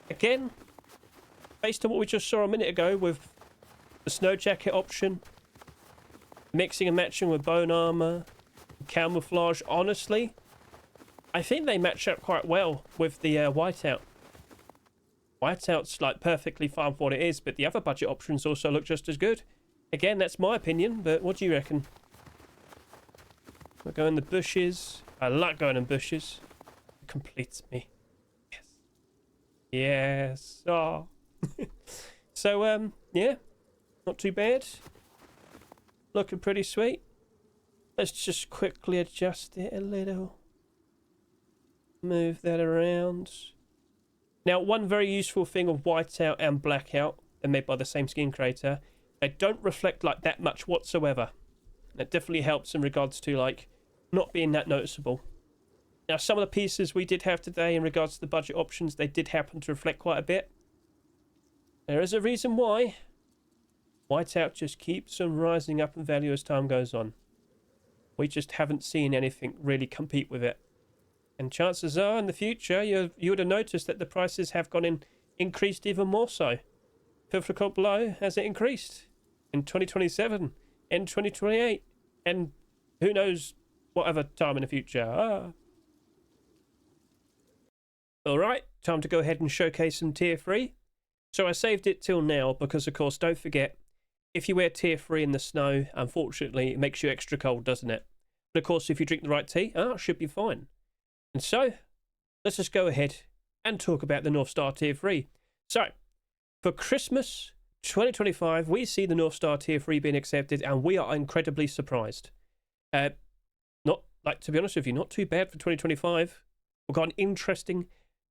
Again, based on what we just saw a minute ago with the snow jacket option, mixing and matching with bone armor, camouflage, honestly, I think they match up quite well with the whiteout. Whiteout's like perfectly fine for what it is, but the other budget options also look just as good. Again, that's my opinion, but what do you reckon? We'll go in the bushes. I like going in bushes. It completes me. Yes. Yes. Oh. So, yeah. Not too bad. Looking pretty sweet. Let's just quickly adjust it a little. Move that around. Now, one very useful thing of whiteout and blackout, they're made by the same skin creator, they don't reflect like that much whatsoever. That definitely helps in regards to like not being that noticeable. Now, some of the pieces we did have today in regards to the budget options, they did happen to reflect quite a bit. There is a reason why. Whiteout just keeps on rising up in value as time goes on. We just haven't seen anything really compete with it. And chances are in the future, you would have noticed that the prices have increased even more so. Feel free to comment below, has it increased? In 2027, in 2028, and who knows what other time in the future. Alright, time to go ahead and showcase some tier 3. So I saved it till now because, of course, don't forget, if you wear tier 3 in the snow, unfortunately, it makes you extra cold, doesn't it? But of course, if you drink the right tea, it should be fine. And so, let's just go ahead and talk about the North Star tier 3. So, for Christmas 2025, we see the North Star tier 3 being accepted, and we are incredibly surprised. Not, like, to be honest with you, not too bad for 2025. We've got an interesting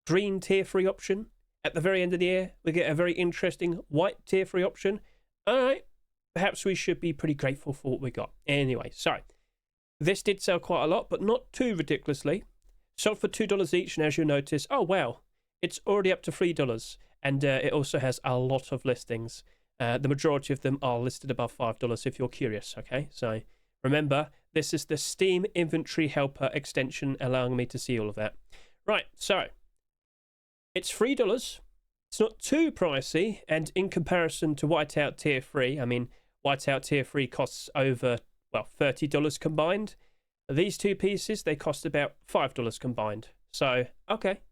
green tier 3 option. At the very end of the year, we get a very interesting white tier 3 option. Alright, perhaps we should be pretty grateful for what we got. Anyway, so, this did sell quite a lot, but not too ridiculously. Sold for $2 each, and as you'll notice, oh wow, it's already up to $3, and it also has a lot of listings. The majority of them are listed above $5 if you're curious, okay? So, remember, this is the Steam Inventory Helper extension allowing me to see all of that. Right, so, it's $3. It's not too pricey, and in comparison to Whiteout Tier 3, I mean, Whiteout Tier 3 costs over, well, $30 combined. These two pieces, they cost about $5 combined. So, okay.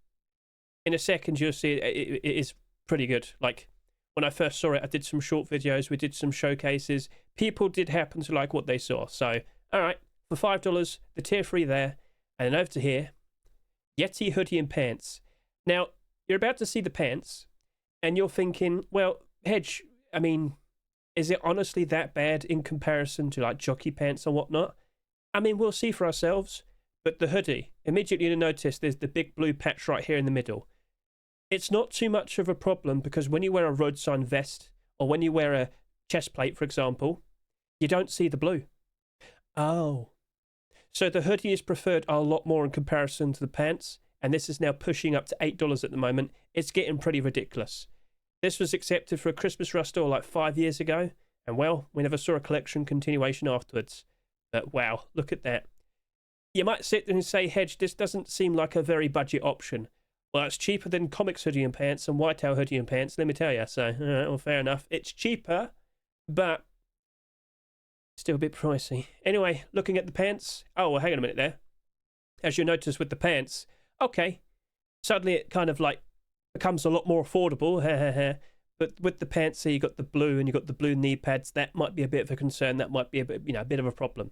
In a second, you'll see it is pretty good. Like, when I first saw it, I did some short videos. We did some showcases. People did happen to like what they saw. So, all right. For $5, the tier 3 there. And then over to here. YETI hoodie and pants. Now, you're about to see the pants. And you're thinking, well, Hedge, I mean, is it honestly that bad in comparison to, like, jockey pants and whatnot? I mean, we'll see for ourselves, but the hoodie, immediately you'll notice there's the big blue patch right here in the middle. It's not too much of a problem because when you wear a road sign vest or when you wear a chest plate, for example, you don't see the blue. Oh. So the hoodie is preferred a lot more in comparison to the pants, and this is now pushing up to $8 at the moment. It's getting pretty ridiculous. This was accepted for a Christmas rush store like 5 years ago, and well, we never saw a collection continuation afterwards. But wow, look at that. You might sit there and say, Hedge, this doesn't seem like a very budget option. Well, it's cheaper than Comics hoodie and pants and Whiteout hoodie and pants, let me tell you. So, all right, well, fair enough. It's cheaper, but still a bit pricey. Anyway, looking at the pants. Oh, well, hang on a minute there. As you notice with the pants, okay, suddenly it kind of like becomes a lot more affordable. But with the pants, so you got the blue and you got the blue knee pads. That might be a bit of a concern. That might be a bit, a bit of a problem.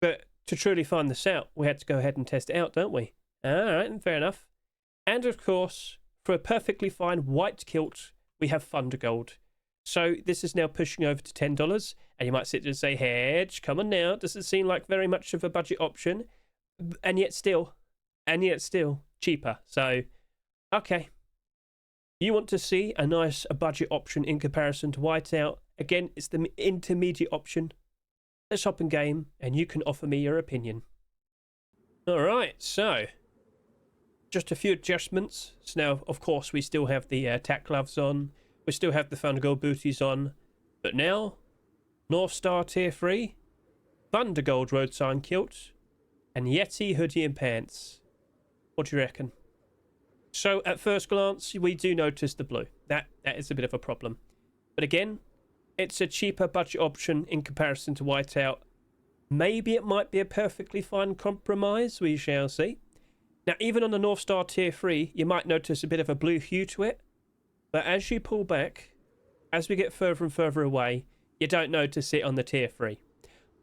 But to truly find this out, we had to go ahead and test it out, don't we? All right, fair enough. And of course, for a perfectly fine white kilt, we have Thunder Gold. So this is now pushing over to $10. And you might sit there and say, Hedge, come on now. Doesn't seem like very much of a budget option. And yet still cheaper. So, okay. You want to see a nice budget option in comparison to Whiteout. Again, it's the intermediate option. Let's hop in game and you can offer me your opinion. Alright, so just a few adjustments. So now, of course, we still have the attack gloves on. We still have the Thunder Gold booties on. But now, North Star Tier 3, Thunder Gold road sign kilt, and YETI hoodie and pants. What do you reckon? So, at first glance, we do notice the blue. That is a bit of a problem. But again, it's a cheaper budget option in comparison to Whiteout. Maybe it might be a perfectly fine compromise, we shall see. Now, even on the North Star Tier 3, you might notice a bit of a blue hue to it. But as you pull back, as we get further and further away, you don't notice it on the Tier 3.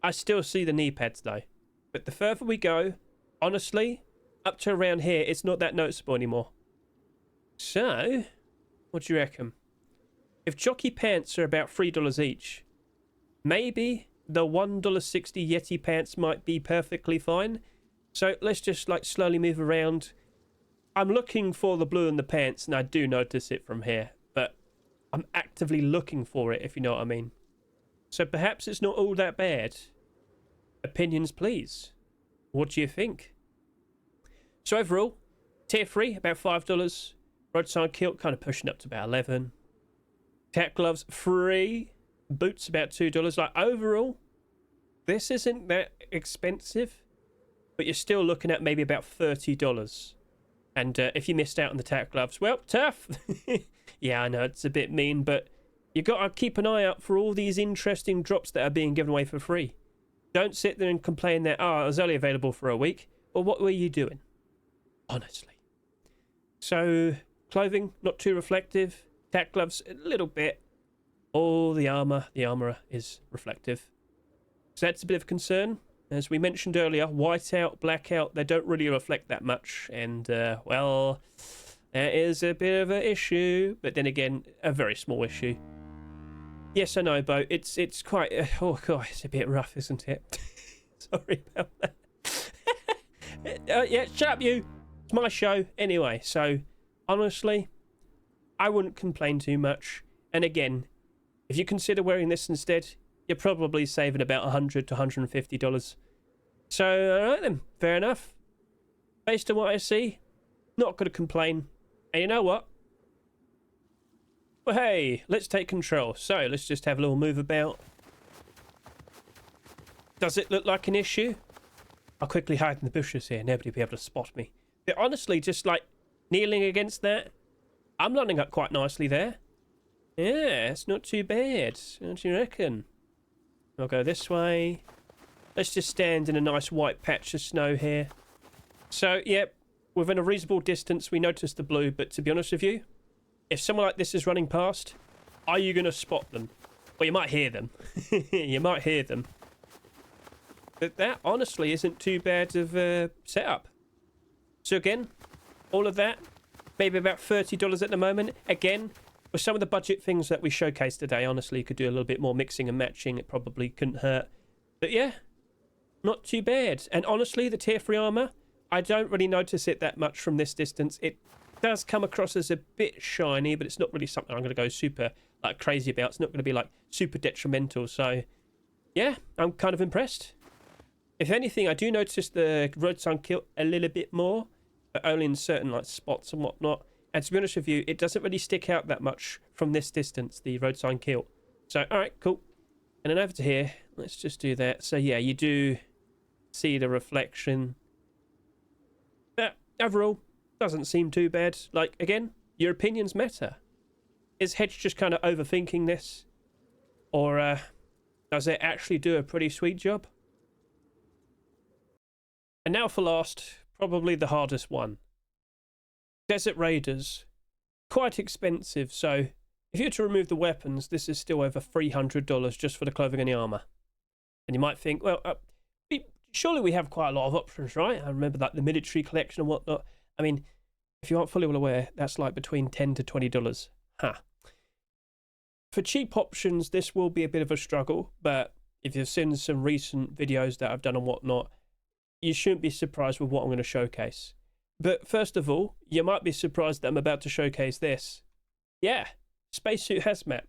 I still see the knee pads, though. But the further we go, honestly, up to around here, it's not that noticeable anymore. So, what do you reckon? If jockey pants are about $3 each, maybe the $1.60 Yeti pants might be perfectly fine. So let's just like slowly move around. I'm looking for the blue in the pants, and I do notice it from here, but I'm actively looking for it, if you know what I mean. So perhaps it's not all that bad. Opinions, please. What do you think? So overall, tier 3, about $5. Roadside kilt kind of pushing up to about 11. Tack gloves, free. Boots, about $2. Like, overall, this isn't that expensive, but you're still looking at maybe about $30. And if you missed out on the tack gloves, well, tough. Yeah, I know it's a bit mean, but you got to keep an eye out for all these interesting drops that are being given away for free. Don't sit there and complain that, oh, it was only available for a week. Well, what were you doing? Honestly. So, clothing, not too reflective. Tack gloves, a little bit. Oh, the armourer is reflective. So that's a bit of a concern. As we mentioned earlier, whiteout, blackout, they don't really reflect that much. And, well, that is a bit of an issue. But then again, a very small issue. Yes, I know, Bo. It's quite... oh, God, it's a bit rough, isn't it? Sorry about that. Yeah, shut up, you. It's my show. Anyway, so, honestly, I wouldn't complain too much. And again, if you consider wearing this instead, you're probably saving about $100 to $150. So, alright then, fair enough. Based on what I see, not going to complain. And you know what? Well, hey, let's take control. So, let's just have a little move about. Does it look like an issue? I'll quickly hide in the bushes here. Nobody will be able to spot me. But honestly, just like kneeling against that, I'm lining up quite nicely there. Yeah, it's not too bad. What do you reckon? I'll go this way. Let's just stand in a nice white patch of snow here. So, yep, within a reasonable distance, we notice the blue. But to be honest with you, if someone like this is running past, are you going to spot them? Well, you might hear them. You might hear them. But that, honestly, isn't too bad of a setup. So again, all of that, maybe about $30 at the moment. Again, with some of the budget things that we showcased today, honestly, you could do a little bit more mixing and matching. It probably couldn't hurt. But yeah, not too bad. And honestly, the tier 3 armor, I don't really notice it that much from this distance. It does come across as a bit shiny, but it's not really something I'm going to go super like crazy about. It's not going to be like super detrimental. So yeah, I'm kind of impressed. If anything, I do notice the roadside kilt a little bit more, but only in certain like spots and whatnot. And to be honest with you, it doesn't really stick out that much from this distance, the roadside kilt. So, all right, cool. And then over to here, let's just do that. So yeah, you do see the reflection. But overall, doesn't seem too bad. Like, again, your opinions matter. Is Hedge just kind of overthinking this? Or does it actually do a pretty sweet job? And now for last, probably the hardest one. Desert Raiders. Quite expensive, so if you were to remove the weapons, this is still over $300 just for the clothing and the armor. And you might think, well, surely we have quite a lot of options, right? I remember like the military collection and whatnot. I mean, if you aren't fully well aware, that's like between $10 to $20. For cheap options, this will be a bit of a struggle, but if you've seen some recent videos that I've done and whatnot, you shouldn't be surprised with what I'm going to showcase. But first of all, you might be surprised that I'm about to showcase this. Yeah, Spacesuit Hazmat.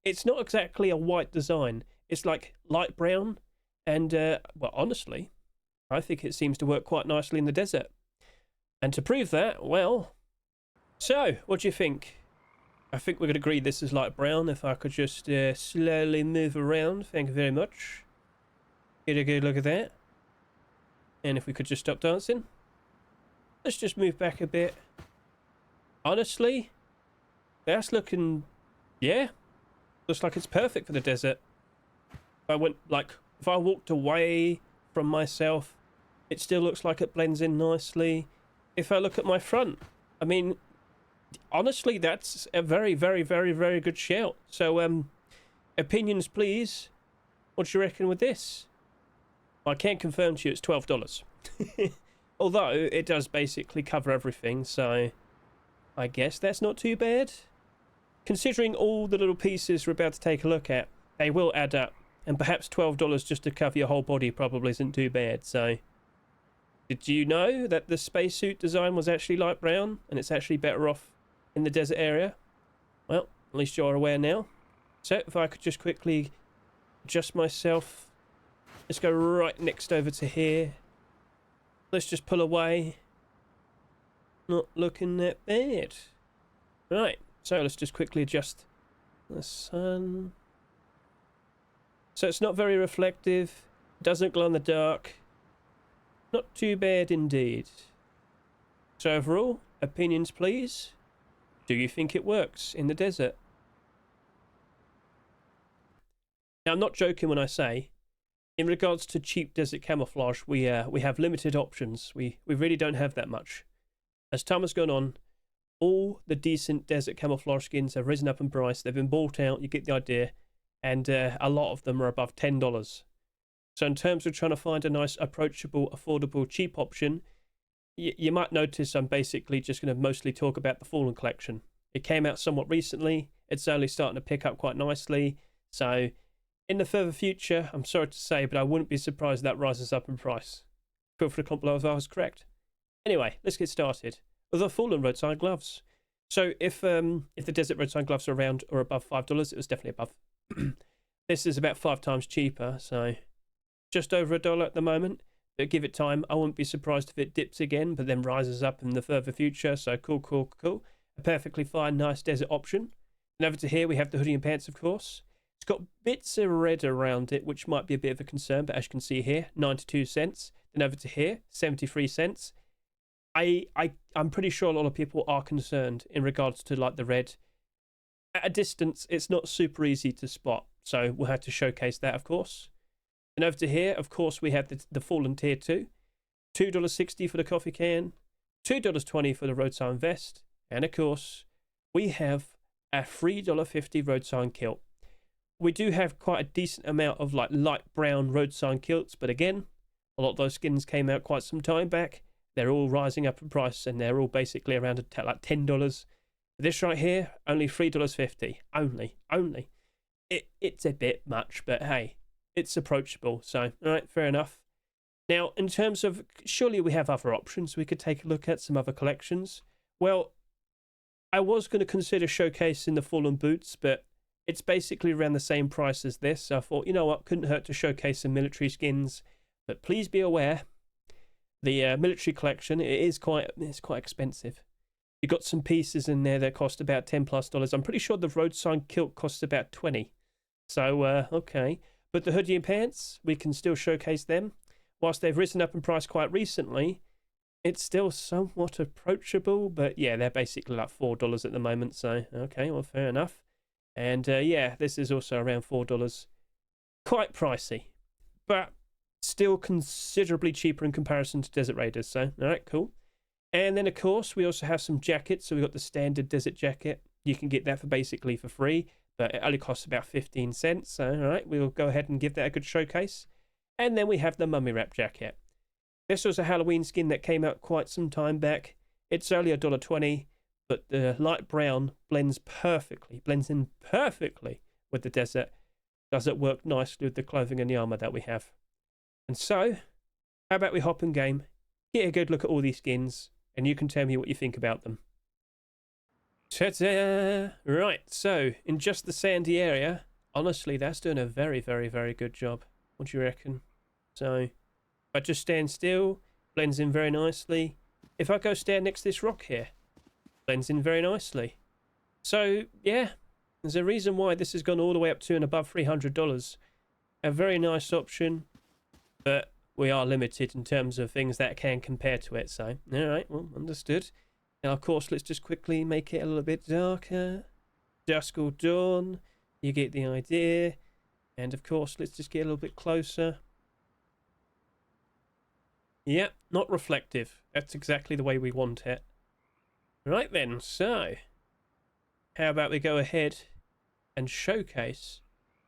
It's not exactly a white design. It's like light brown. And, well, honestly, I think it seems to work quite nicely in the desert. And to prove that, well... So, what do you think? I think we're going to agree this is light brown. If I could just slowly move around. Thank you very much. Get a good look at that. And if we could just stop dancing. Let's just move back a bit. Honestly, that's looking... Yeah. Looks like it's perfect for the desert. If I walked away from myself, it still looks like it blends in nicely. If I look at my front, I mean, honestly, that's a very, very, very, very good shout. So, opinions, please. What do you reckon with this? I can confirm to you it's $12. Although, it does basically cover everything, so I guess that's not too bad. Considering all the little pieces we're about to take a look at, they will add up. And perhaps $12 just to cover your whole body probably isn't too bad. So, did you know that the spacesuit design was actually light brown and it's actually better off in the desert area? Well, at least you're aware now. So, if I could just quickly adjust myself. Let's go right next over to here. Let's just pull away. Not looking that bad. Right, so let's just quickly adjust the sun. So it's not very reflective, doesn't glow in the dark. Not too bad indeed. So overall, opinions please. Do you think it works in the desert? Now I'm not joking when I say, in regards to cheap desert camouflage, we have limited options. We really don't have that much. As time has gone on, all the decent desert camouflage skins have risen up in price. They've been bought out, you get the idea. And a lot of them are above $10. So in terms of trying to find a nice, approachable, affordable, cheap option, you might notice I'm basically just going to mostly talk about the Fallen collection. It came out somewhat recently. It's only starting to pick up quite nicely. So in the further future, I'm sorry to say, but I wouldn't be surprised if that rises up in price. Feel free to comment below if I was correct. Anyway, let's get started with the Fallen roadside gloves. So if the desert roadside gloves are around or above $5, it was definitely above. This is about 5 times cheaper, so just over $1 at the moment. But give it time. I wouldn't be surprised if it dips again, but then rises up in the further future. So cool. A perfectly fine, nice desert option. And over to here, we have the hoodie and pants, of course. It's got bits of red around it, which might be a bit of a concern, but as you can see here, 92 cents. Then over to here, 73 cents. I'm pretty sure a lot of people are concerned in regards to like the red. At a distance, it's not super easy to spot, so we'll have to showcase that, of course. And over to here, of course, we have the Fallen Tier 2. $2.60 for the coffee can, $2.20 for the road sign vest, and of course, we have a $3.50 road sign kilt. We do have quite a decent amount of like light brown road sign kilts, but again, a lot of those skins came out quite some time back. They're all rising up in price, and they're all basically around like $10. This right here, only $3.50. Only. It's a bit much, but hey, it's approachable. So, all right, fair enough. Now, in terms of, surely we have other options. We could take a look at some other collections. Well, I was going to consider showcasing the Fallen boots, but it's basically around the same price as this. So I thought, you know what, couldn't hurt to showcase some military skins. But please be aware, the military collection, it's quite expensive. You got some pieces in there that cost about $10+. I'm pretty sure the road sign kilt costs about $20. So, okay. But the hoodie and pants, we can still showcase them. Whilst they've risen up in price quite recently, it's still somewhat approachable. But yeah, they're basically like $4 at the moment. So, okay, well, fair enough. And yeah, this is also around $4. Quite pricey, but still considerably cheaper in comparison to Desert Raiders. So, all right, cool. And then, of course, we also have some jackets. So we've got the standard desert jacket. You can get that for basically for free, but it only costs about 15 cents. So, all right, we'll go ahead and give that a good showcase. And then we have the mummy wrap jacket. This was a Halloween skin that came out quite some time back. It's only $1.20, but the light brown blends in perfectly with the desert. Does it work nicely with the clothing and the armor that we have? And so, how about we hop in game, get a good look at all these skins, and you can tell me what you think about them. Ta-da! Right, so in just the sandy area, honestly, that's doing a very, very, very good job. What do you reckon? So, if I just stand still, blends in very nicely. If I go stand next to this rock here, blends in very nicely. So, yeah, there's a reason why this has gone all the way up to and above $300. A very nice option, but we are limited in terms of things that can compare to it. So, all right, well, understood. Now, of course, let's just quickly make it a little bit darker. Dusk or dawn, you get the idea. And, of course, let's just get a little bit closer. Yep, not reflective. That's exactly the way we want it. Right then, so how about we go ahead and showcase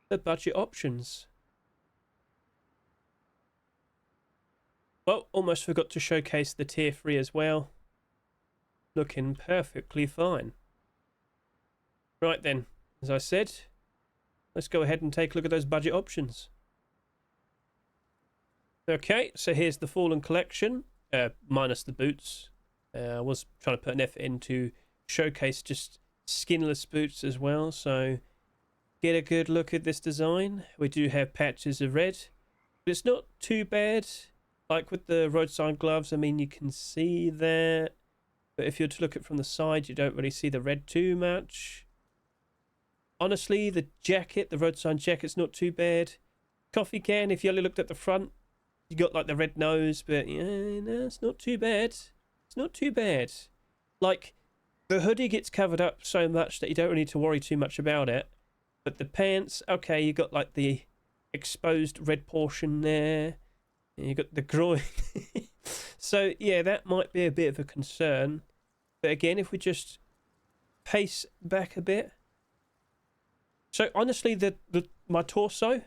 the budget options. Well, almost forgot to showcase the tier 3 as well. Looking perfectly fine. Right then, as I said, let's go ahead and take a look at those budget options. Okay, so here's the Fallen collection, minus the boots. I was trying to put an effort into showcase just skinless boots as well, so get a good look at this design. We do have patches of red, but it's not too bad. Like with the road sign gloves, I mean, you can see that, but if you're to look at it from the side, you don't really see the red too much. Honestly, the jacket, the road sign jacket's not too bad. Coffee can, if you only looked at the front, you got like the red nose, but yeah, no, it's not too bad. It's not too bad. Like, the hoodie gets covered up so much that you don't really need to worry too much about it. But the pants, okay, you got like the exposed red portion there. And you got the groin. So, yeah, that might be a bit of a concern. But again, if we just pace back a bit. So, honestly, my torso,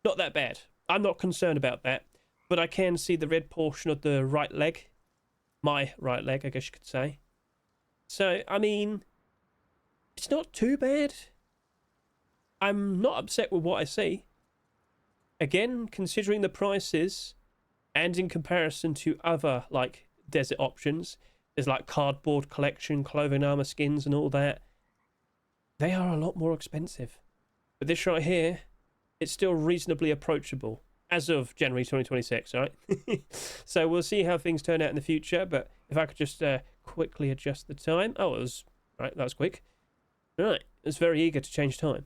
not that bad. I'm not concerned about that. But I can see the red portion of the right leg. My right leg, I guess you could say. So, I mean, it's not too bad. I'm not upset with what I see. Again, considering the prices and in comparison to other, like, desert options, there's like cardboard collection, clothing armor skins and all that. They are a lot more expensive. But this right here, it's still reasonably approachable. As of January 2026, right? So we'll see how things turn out in the future. But if I could just quickly adjust the time. Oh, it was... Right, that was quick. Right, I was very eager to change time.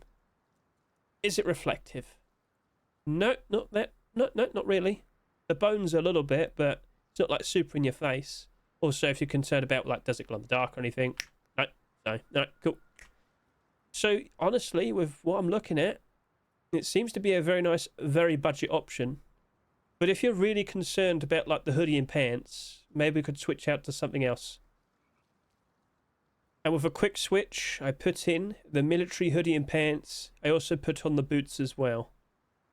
Is it reflective? No, not that. No, not really. The bones a little bit, but it's not like super in your face. Also, if you're concerned about, like, does it glow in the dark or anything? No, cool. So, honestly, with what I'm looking at, it seems to be a very nice, very budget option. But if you're really concerned about, like, the hoodie and pants, maybe we could switch out to something else. And with a quick switch, I put in the military hoodie and pants. I also put on the boots as well.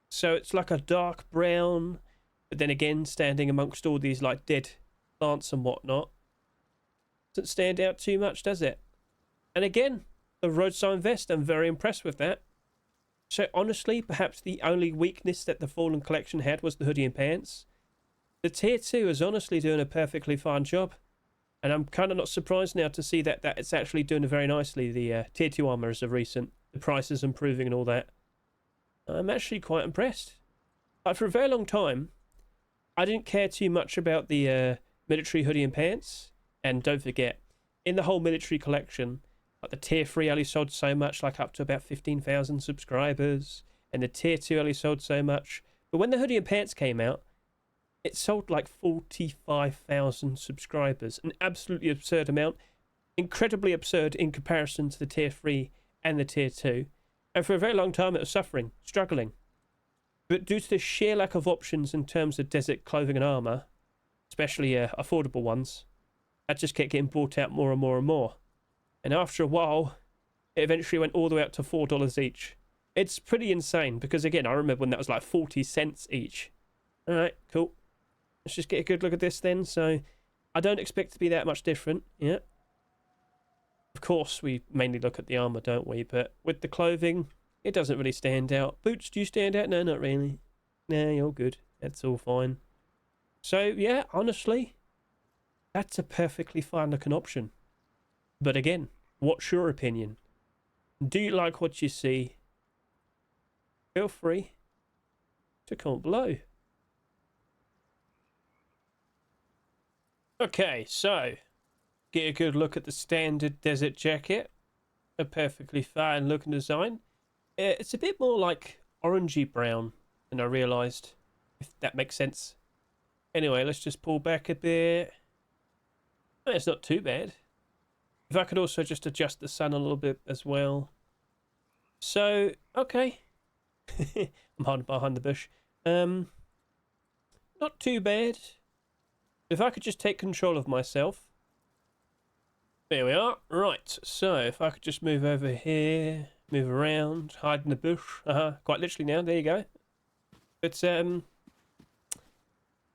So it's like a dark brown, but then again, standing amongst all these, like, dead plants and whatnot. Doesn't stand out too much, does it? And again, the road sign vest, I'm very impressed with that. So honestly, perhaps the only weakness that the Fallen collection had was the hoodie and pants. The tier 2 is honestly doing a perfectly fine job. And I'm kind of not surprised now to see that it's actually doing very nicely, the tier 2 armor as of recent. The price is improving and all that. I'm actually quite impressed. But for a very long time, I didn't care too much about the military hoodie and pants. And don't forget, in the whole military collection, like the tier 3 only sold so much, like up to about 15,000 subscribers. And the tier 2 only sold so much. But when the hoodie and pants came out, it sold like 45,000 subscribers. An absolutely absurd amount. Incredibly absurd in comparison to the tier 3 and the tier 2. And for a very long time it was suffering, struggling. But due to the sheer lack of options in terms of desert clothing and armour, especially affordable ones, that just kept getting bought out more and more and more. And after a while, it eventually went all the way up to $4 each. It's pretty insane because, again, I remember when that was like 40 cents each. Alright, cool. Let's just get a good look at this then. So, I don't expect it to be that much different. Yeah. Of course, we mainly look at the armour, don't we? But with the clothing, it doesn't really stand out. Boots, do you stand out? No, not really. Nah, you're good. That's all fine. So, yeah, honestly, that's a perfectly fine looking option. But again, what's your opinion? Do you like what you see? Feel free to comment below. Okay, so get a good look at the standard desert jacket. A perfectly fine looking design. It's a bit more like orangey brown than I realised, if that makes sense. Anyway, let's just pull back a bit. Oh, it's not too bad. If I could also just adjust the sun a little bit as well. So, okay. I'm hiding behind the bush. Not too bad. If I could just take control of myself. There we are. Right, so if I could just move over here, move around, hide in the bush. Quite literally now, there you go. But,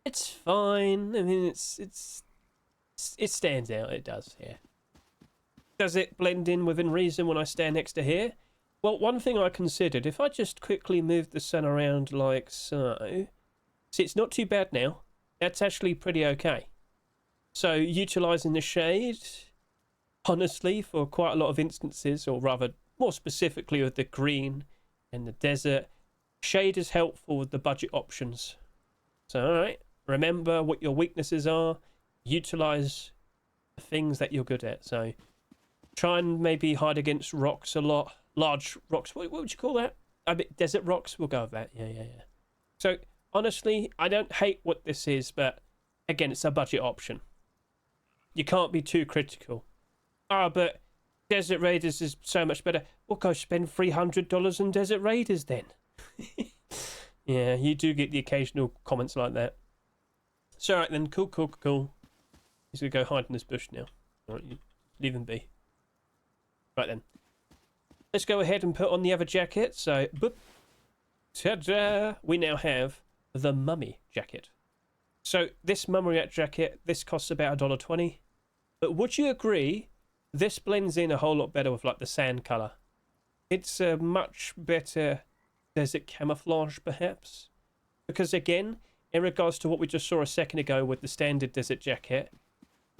it's fine. I mean, it stands out, it does, yeah. Does it blend in within reason when I stand next to here? Well, one thing I considered, if I just quickly move the sun around like so, see, it's not too bad now. That's actually pretty okay. So, utilising the shade, honestly, for quite a lot of instances, or rather, more specifically with the green and the desert, shade is helpful with the budget options. So, alright, remember what your weaknesses are, utilise the things that you're good at. So, try and maybe hide against rocks a lot. Large rocks, what would you call that? A bit desert rocks, we'll go with that. Yeah. So, honestly, I don't hate what this is, but again, it's a budget option. You can't be too critical. But Desert Raiders is so much better. We'll go spend $300 on Desert Raiders then. Yeah, you do get the occasional comments like that. So, alright then, cool. He's going to go hide in this bush now. Alright, you leave him be. Right then. Let's go ahead and put on the other jacket. So, boop. Ta-da! We now have the Mummy jacket. So, this Mummy jacket, this costs about $1.20. But would you agree, this blends in a whole lot better with like the sand colour? It's a much better desert camouflage, perhaps. Because again, in regards to what we just saw a second ago with the standard desert jacket,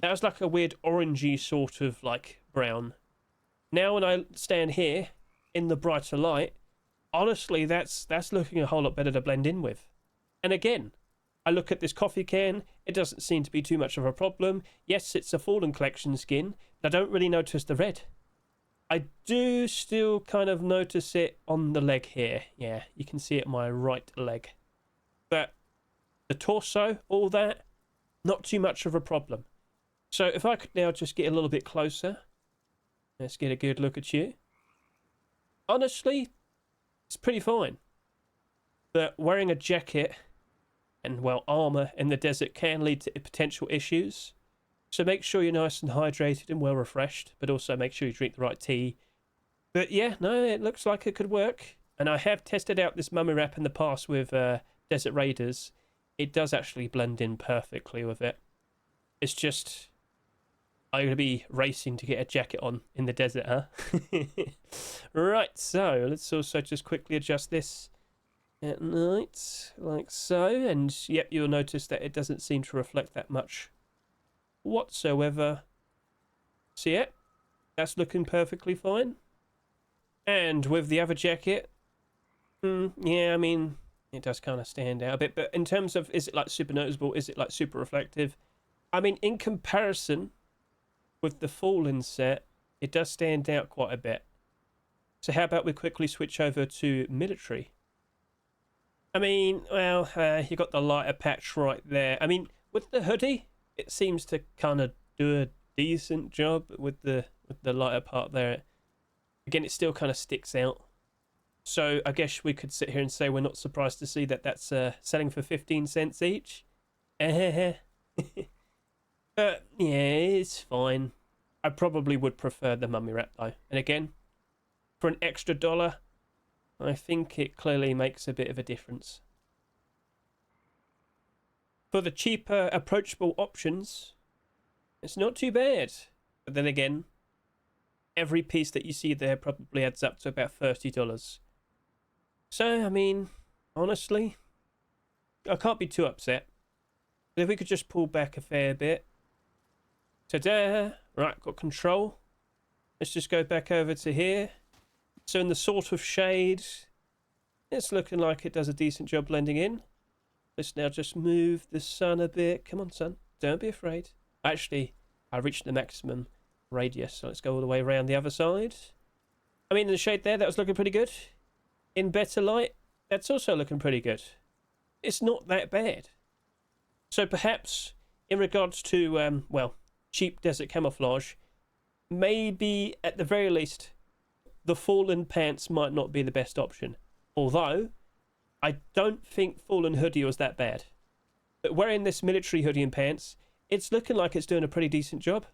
that was like a weird orangey sort of like brown. Now when I stand here in the brighter light, honestly, that's looking a whole lot better to blend in with. And again, I look at this coffee can, it doesn't seem to be too much of a problem. Yes, it's a Fallen Collection skin, but I don't really notice the red. I do still kind of notice it on the leg here. Yeah, you can see it on my right leg. But the torso, all that, not too much of a problem. So if I could now just get a little bit closer. Let's get a good look at you. Honestly, it's pretty fine. But wearing a jacket and, well, armour in the desert can lead to potential issues. So make sure you're nice and hydrated and well refreshed, but also make sure you drink the right tea. But yeah, no, it looks like it could work. And I have tested out this mummy wrap in the past with Desert Raiders. It does actually blend in perfectly with it. It's just, I'm going to be racing to get a jacket on in the desert, huh? Right, so let's also just quickly adjust this at night, like so. And yep, you'll notice that it doesn't seem to reflect that much whatsoever. So yeah, that's looking perfectly fine. And with the other jacket, yeah, I mean, it does kind of stand out a bit. But in terms of, is it like super noticeable? Is it like super reflective? I mean, in comparison with the Fallen set, it does stand out quite a bit. So how about we quickly switch over to military? I mean, well, you got the lighter patch right there. I mean, with the hoodie, it seems to kind of do a decent job with the lighter part there. Again, it still kind of sticks out. So I guess we could sit here and say we're not surprised to see that that's selling for 15 cents each. But yeah, it's fine. I probably would prefer the mummy wrap though. And again, for an extra $1, I think it clearly makes a bit of a difference. For the cheaper, approachable options, it's not too bad. But then again, every piece that you see there probably adds up to about $30. So, I mean, honestly, I can't be too upset. But if we could just pull back a fair bit. Ta-da! Right, got control. Let's just go back over to here. So in the sort of shade, it's looking like it does a decent job blending in. Let's now just move the sun a bit. Come on, sun. Don't be afraid. Actually, I reached the maximum radius, so let's go all the way around the other side. I mean, in the shade there, that was looking pretty good. In better light, that's also looking pretty good. It's not that bad. So perhaps, in regards to, well, cheap desert camouflage, maybe at the very least, the Fallen pants might not be the best option. Although, I don't think Fallen hoodie was that bad. But wearing this military hoodie and pants, it's looking like it's doing a pretty decent job.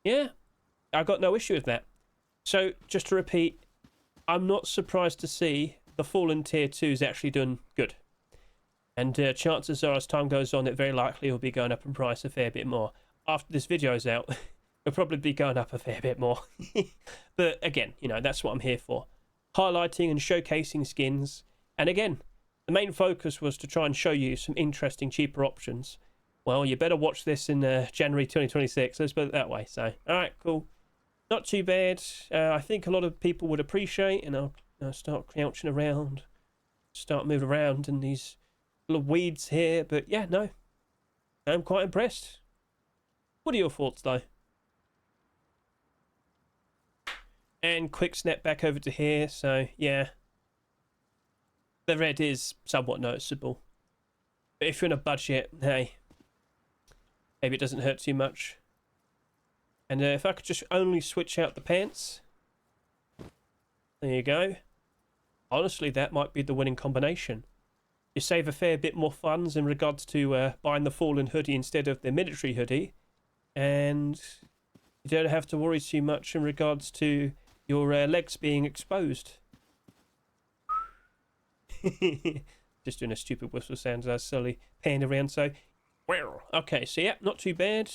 Yeah, I got no issue with that. So, just to repeat, I'm not surprised to see the Fallen Tier 2 is actually doing good. And chances are, as time goes on, it very likely will be going up in price a fair bit more. After this video is out, it'll probably be going up a fair bit more. But again, you know, that's what I'm here for. highlighting and showcasing skins. And again, the main focus was to try and show you some interesting, cheaper options. Well, you better watch this in January 2026. Let's put it that way. So, all right, cool. Not too bad. I think a lot of people would appreciate, and I'll start crouching around, start moving around in these little weeds here. But yeah, no, I'm quite impressed. What are your thoughts, though? And quick snap back over to here. So, yeah, the red is somewhat noticeable. But if you're in a budget, hey, maybe it doesn't hurt too much. And if I could just only switch out the pants. There you go. Honestly, that might be the winning combination. You save a fair bit more funds in regards to buying the Fallen hoodie instead of the military hoodie. And you don't have to worry too much in regards to your legs being exposed. Just doing a stupid whistle sound as I slowly pan around. So, well, okay, so yeah, not too bad.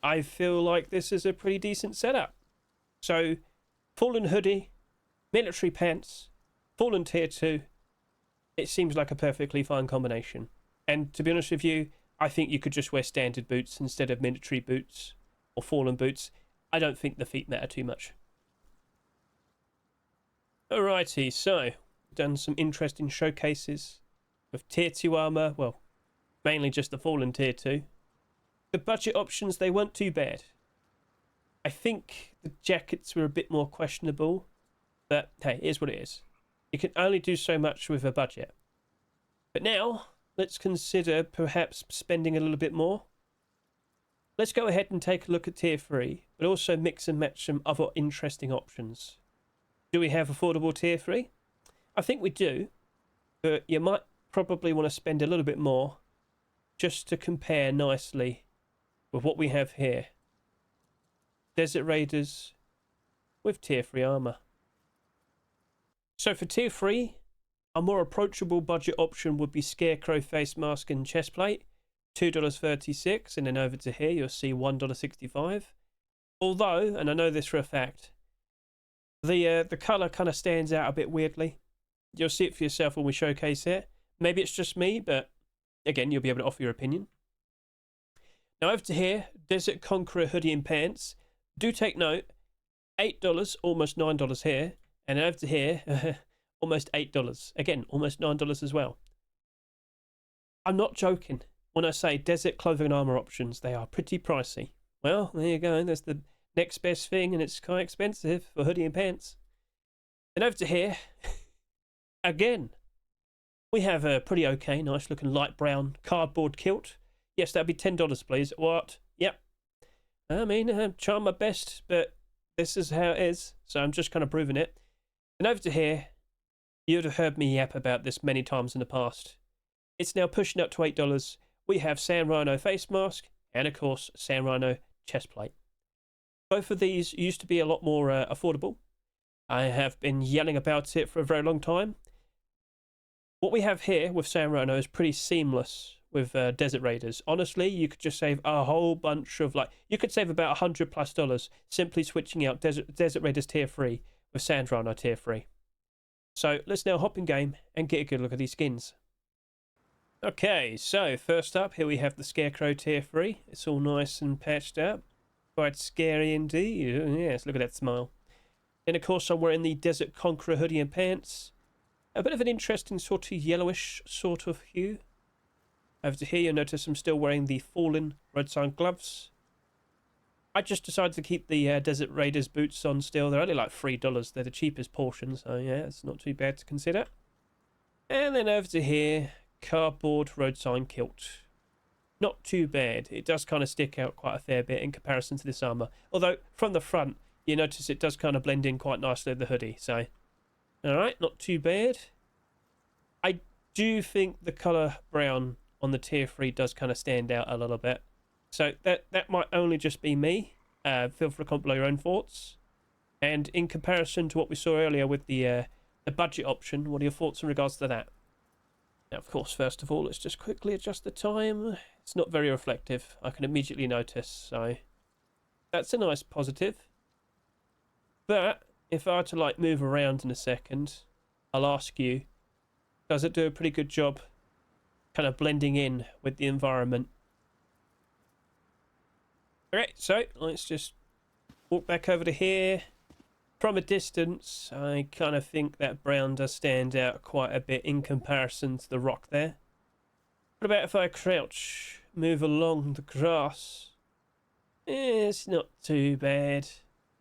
I feel like this is a pretty decent setup. So, Fallen hoodie, military pants, Fallen tier 2. It seems like a perfectly fine combination. And to be honest with you, I think you could just wear standard boots instead of military boots or Fallen boots. I don't think the feet matter too much. Alrighty, so done some interesting showcases of tier 2 armor. Well, mainly just the Fallen tier 2. The budget options, they weren't too bad. I think the jackets were a bit more questionable, but hey, here's what it is. You can only do so much with a budget. But now, let's consider perhaps spending a little bit more. Let's go ahead and take a look at tier 3, but also mix and match some other interesting options. Do we have affordable tier 3? I think we do, but you might probably want to spend a little bit more just to compare nicely with what we have here. Desert Raiders with tier 3 armor. So for tier 3, a more approachable budget option would be Scarecrow face mask and chest plate, $2.36, and then over to here you'll see $1.65. Although, and I know this for a fact, the colour kind of stands out a bit weirdly. You'll see it for yourself when we showcase it. Maybe it's just me, but again, you'll be able to offer your opinion. Now over to here, Desert Conqueror hoodie and pants. Do take note, $8, almost $9 here. And over to here, almost $8. Again, almost $9 as well. I'm not joking when I say desert clothing and armor options. They are pretty pricey. Well, there you go. That's the next best thing, and it's quite expensive for hoodie and pants. And over to here, again, we have a pretty okay, nice looking light brown cardboard kilt. Yes, that'd be $10, please. What? Yep. I mean, I'm trying my best, but this is how it is. So I'm just kind of proving it. And over to here, you'd have heard me yap about this many times in the past. It's now pushing up to $8. We have Sand Rhino face mask and, of course, Sand Rhino chest plate. Both of these used to be a lot more affordable. I have been yelling about it for a very long time. What we have here with Sand Rhino is pretty seamless with Desert Raiders. Honestly, you could just save a whole bunch of, you could save about $100+ simply switching out Desert Raiders tier 3 with Sand Rhino tier 3. So let's now hop in game and get a good look at these skins. Okay, so first up, here we have the Scarecrow tier 3. It's all nice and patched up. Quite scary indeed. Yes, look at that smile. Then, of course, I'm wearing the Desert Conqueror hoodie and pants. A bit of an interesting sort of yellowish sort of hue. Over to here, you'll notice I'm still wearing the Fallen road sign gloves. I just decided to keep the Desert Raiders boots on still. They're only like $3. They're the cheapest portion, so yeah, it's not too bad to consider. And then over to here, cardboard road sign kilt. Not too bad. It does kind of stick out quite a fair bit in comparison to this armor. Although, from the front, you notice it does kind of blend in quite nicely with the hoodie. So, alright, not too bad. I do think the colour brown on the tier 3 does kind of stand out a little bit. So that might only just be me. Feel free to comment below your own thoughts. And in comparison to what we saw earlier with the budget option, what are your thoughts in regards to that? Now, of course, first of all, let's just quickly adjust the time. It's not very reflective. I can immediately notice. So that's a nice positive. But if I were to like move around in a second, I'll ask you, does it do a pretty good job kind of blending in with the environment? Alright, so let's just walk back over to here. From a distance, I kind of think that brown does stand out quite a bit in comparison to the rock there. What about if I crouch, move along the grass? It's not too bad.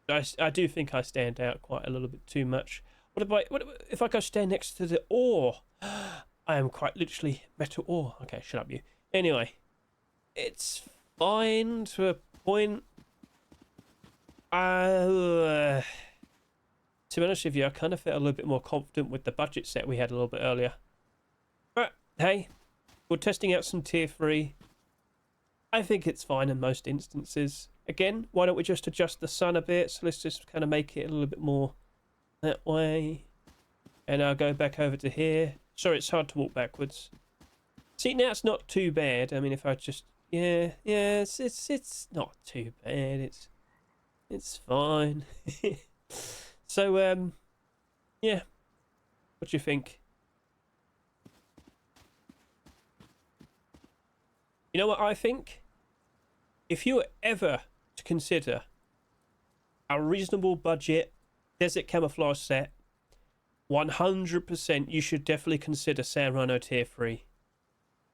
I do think I stand out quite a little bit too much. What if I go stand next to the ore? I am quite literally metal ore. Okay, shut up you. Anyway, it's fine to a point. To be honest with you, I kind of felt a little bit more confident with the budget set we had a little bit earlier. But hey, we're testing out some tier 3. I think it's fine in most instances. Again, why don't we just adjust the sun a bit? So let's just kind of make it a little bit more that way. And I'll go back over to here. Sorry, it's hard to walk backwards. See, now it's not too bad. I mean, if I just... Yeah, it's not too bad. It's fine. So, yeah. What do you think? You know what I think? If you were ever to consider a reasonable budget desert camouflage set, 100% you should definitely consider Sand Rhino Tier 3.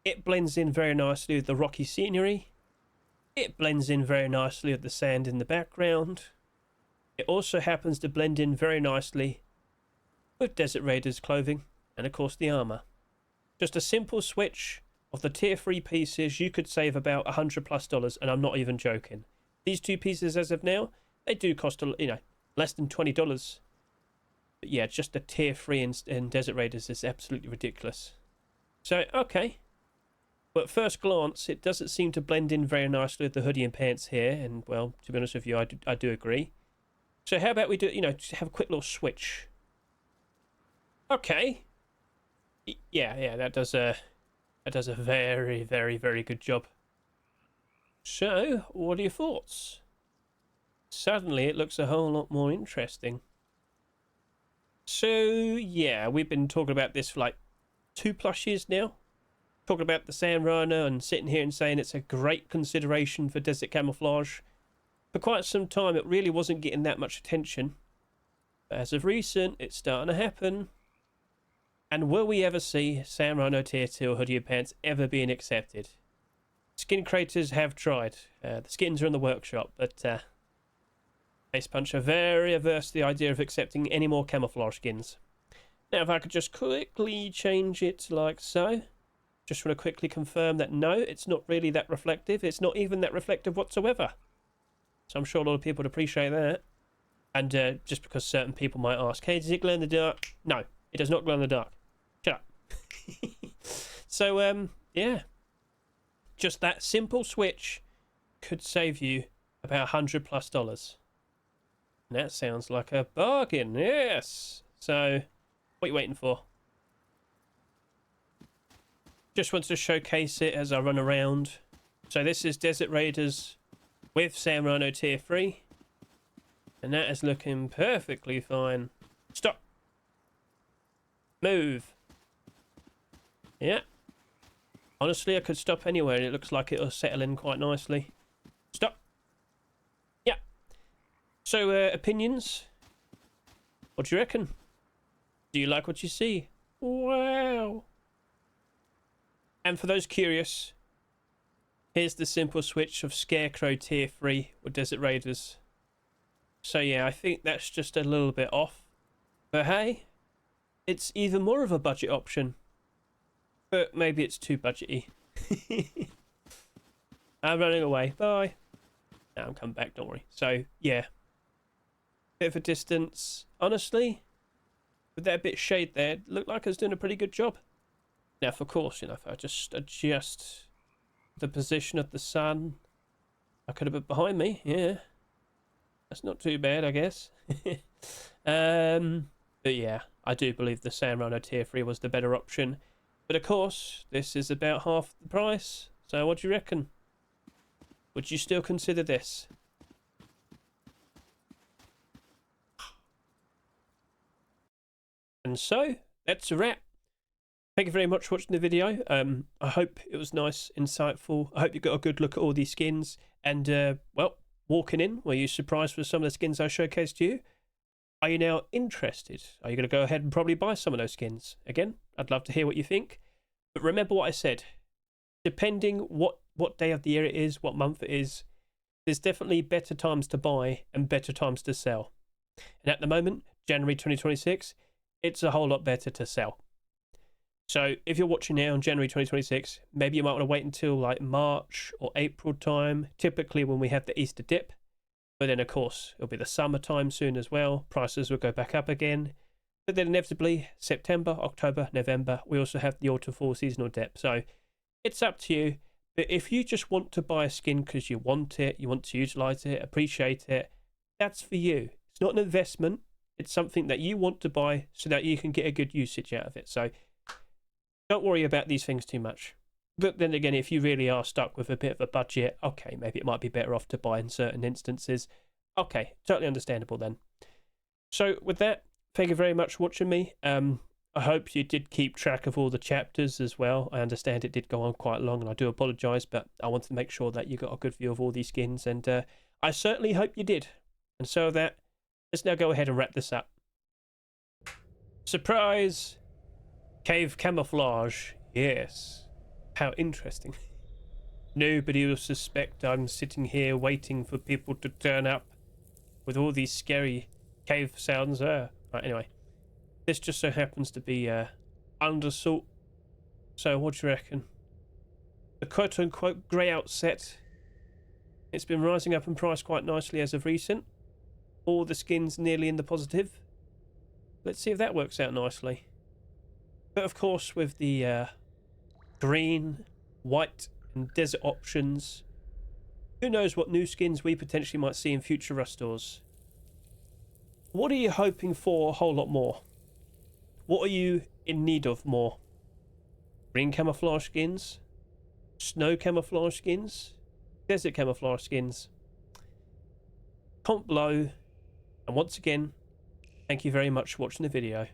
It blends in very nicely with the rocky scenery. It blends in very nicely with the sand in the background. It also happens to blend in very nicely with Desert Raiders clothing and of course the armor. Just a simple switch of the tier 3 pieces, you could save about $100+, and I'm not even joking. These two pieces as of now, they do cost less than $20. But yeah, just the tier 3 in Desert Raiders is absolutely ridiculous. So okay, but first glance, it doesn't seem to blend in very nicely with the hoodie and pants here, and well, to be honest with you, I do agree. So how about we do, just have a quick little switch. Okay. Yeah, that does a very, very, very good job. So, what are your thoughts? Suddenly, it looks a whole lot more interesting. So, yeah, we've been talking about this for like 2+ years now. Talking about the Sand Rhino and sitting here and saying it's a great consideration for desert camouflage. For quite some time, it really wasn't getting that much attention. But as of recent, it's starting to happen. And will we ever see Sand Rhino Tier 2 hoodie and pants ever being accepted? Skin creators have tried. The skins are in the workshop, but Face Punch are very averse to the idea of accepting any more camouflage skins. Now, if I could just quickly change it like so. Just want to quickly confirm that no, it's not really that reflective. It's not even that reflective whatsoever. So I'm sure a lot of people would appreciate that. And just because certain people might ask, hey, does it glow in the dark? No, it does not glow in the dark. Shut up. So, yeah. Just that simple switch could save you about $100+. And that sounds like a bargain, yes. So, what are you waiting for? Just wanted to showcase it as I run around. So this is Desert Raiders with Sand Rhino Tier 3. And that is looking perfectly fine. Stop. Move. Yeah. Honestly, I could stop anywhere and it looks like it'll settle in quite nicely. Stop. Yeah. So, opinions? What do you reckon? Do you like what you see? Wow. And for those curious, here's the simple switch of Scarecrow Tier 3 with Desert Raiders. So yeah, I think that's just a little bit off. But hey, it's even more of a budget option. But maybe it's too budgety. I'm running away. Bye. Now I'm coming back, don't worry. So yeah, bit of a distance. Honestly, with that bit of shade there, it looked like I was doing a pretty good job. Now, of course, if I just adjust the position of the sun, I could have been behind me. Yeah, that's not too bad, I guess. But yeah, I do believe the Sand Rhino Tier 3 was the better option. But of course, this is about half the price. So what do you reckon? Would you still consider this? And so, that's a wrap. Thank you very much for watching the video. I hope it was nice, insightful. I hope you got a good look at all these skins. And, well, walking in, were you surprised with some of the skins I showcased to you? Are you now interested? Are you going to go ahead and probably buy some of those skins? Again, I'd love to hear what you think. But remember what I said. Depending what day of the year it is, what month it is, there's definitely better times to buy and better times to sell. And at the moment, January 2026, it's a whole lot better to sell. So if you're watching now in January 2026, maybe you might want to wait until like March or April time, typically when we have the Easter dip. But then, of course, it'll be the summertime soon as well. Prices will go back up again. But then inevitably, September, October, November, we also have the autumn-fall seasonal dip. So it's up to you. But if you just want to buy a skin because you want to utilize it, appreciate it, that's for you. It's not an investment. It's something that you want to buy so that you can get a good usage out of it. So don't worry about these things too much. But then again, if you really are stuck with a bit of a budget, okay, maybe it might be better off to buy in certain instances. Okay, totally understandable then. So with that, thank you very much for watching me. I hope you did keep track of all the chapters as well. I understand it did go on quite long, and I do apologise, but I wanted to make sure that you got a good view of all these skins, and I certainly hope you did. And so that, let's now go ahead and wrap this up. Surprise! Cave camouflage. Yes. How interesting. Nobody will suspect I'm sitting here waiting for people to turn up with all these scary cave sounds. Right, anyway. This just so happens to be undersalt. So what do you reckon? The quote-unquote grey-out set. It's been rising up in price quite nicely as of recent. All the skins nearly in the positive. Let's see if that works out nicely. But of course, with the green, white and desert options, who knows what new skins we potentially might see in future restores. What are you hoping for a whole lot more? What are you in need of more? Green camouflage skins? Snow camouflage skins? Desert camouflage skins? Comment below, and once again, thank you very much for watching the video.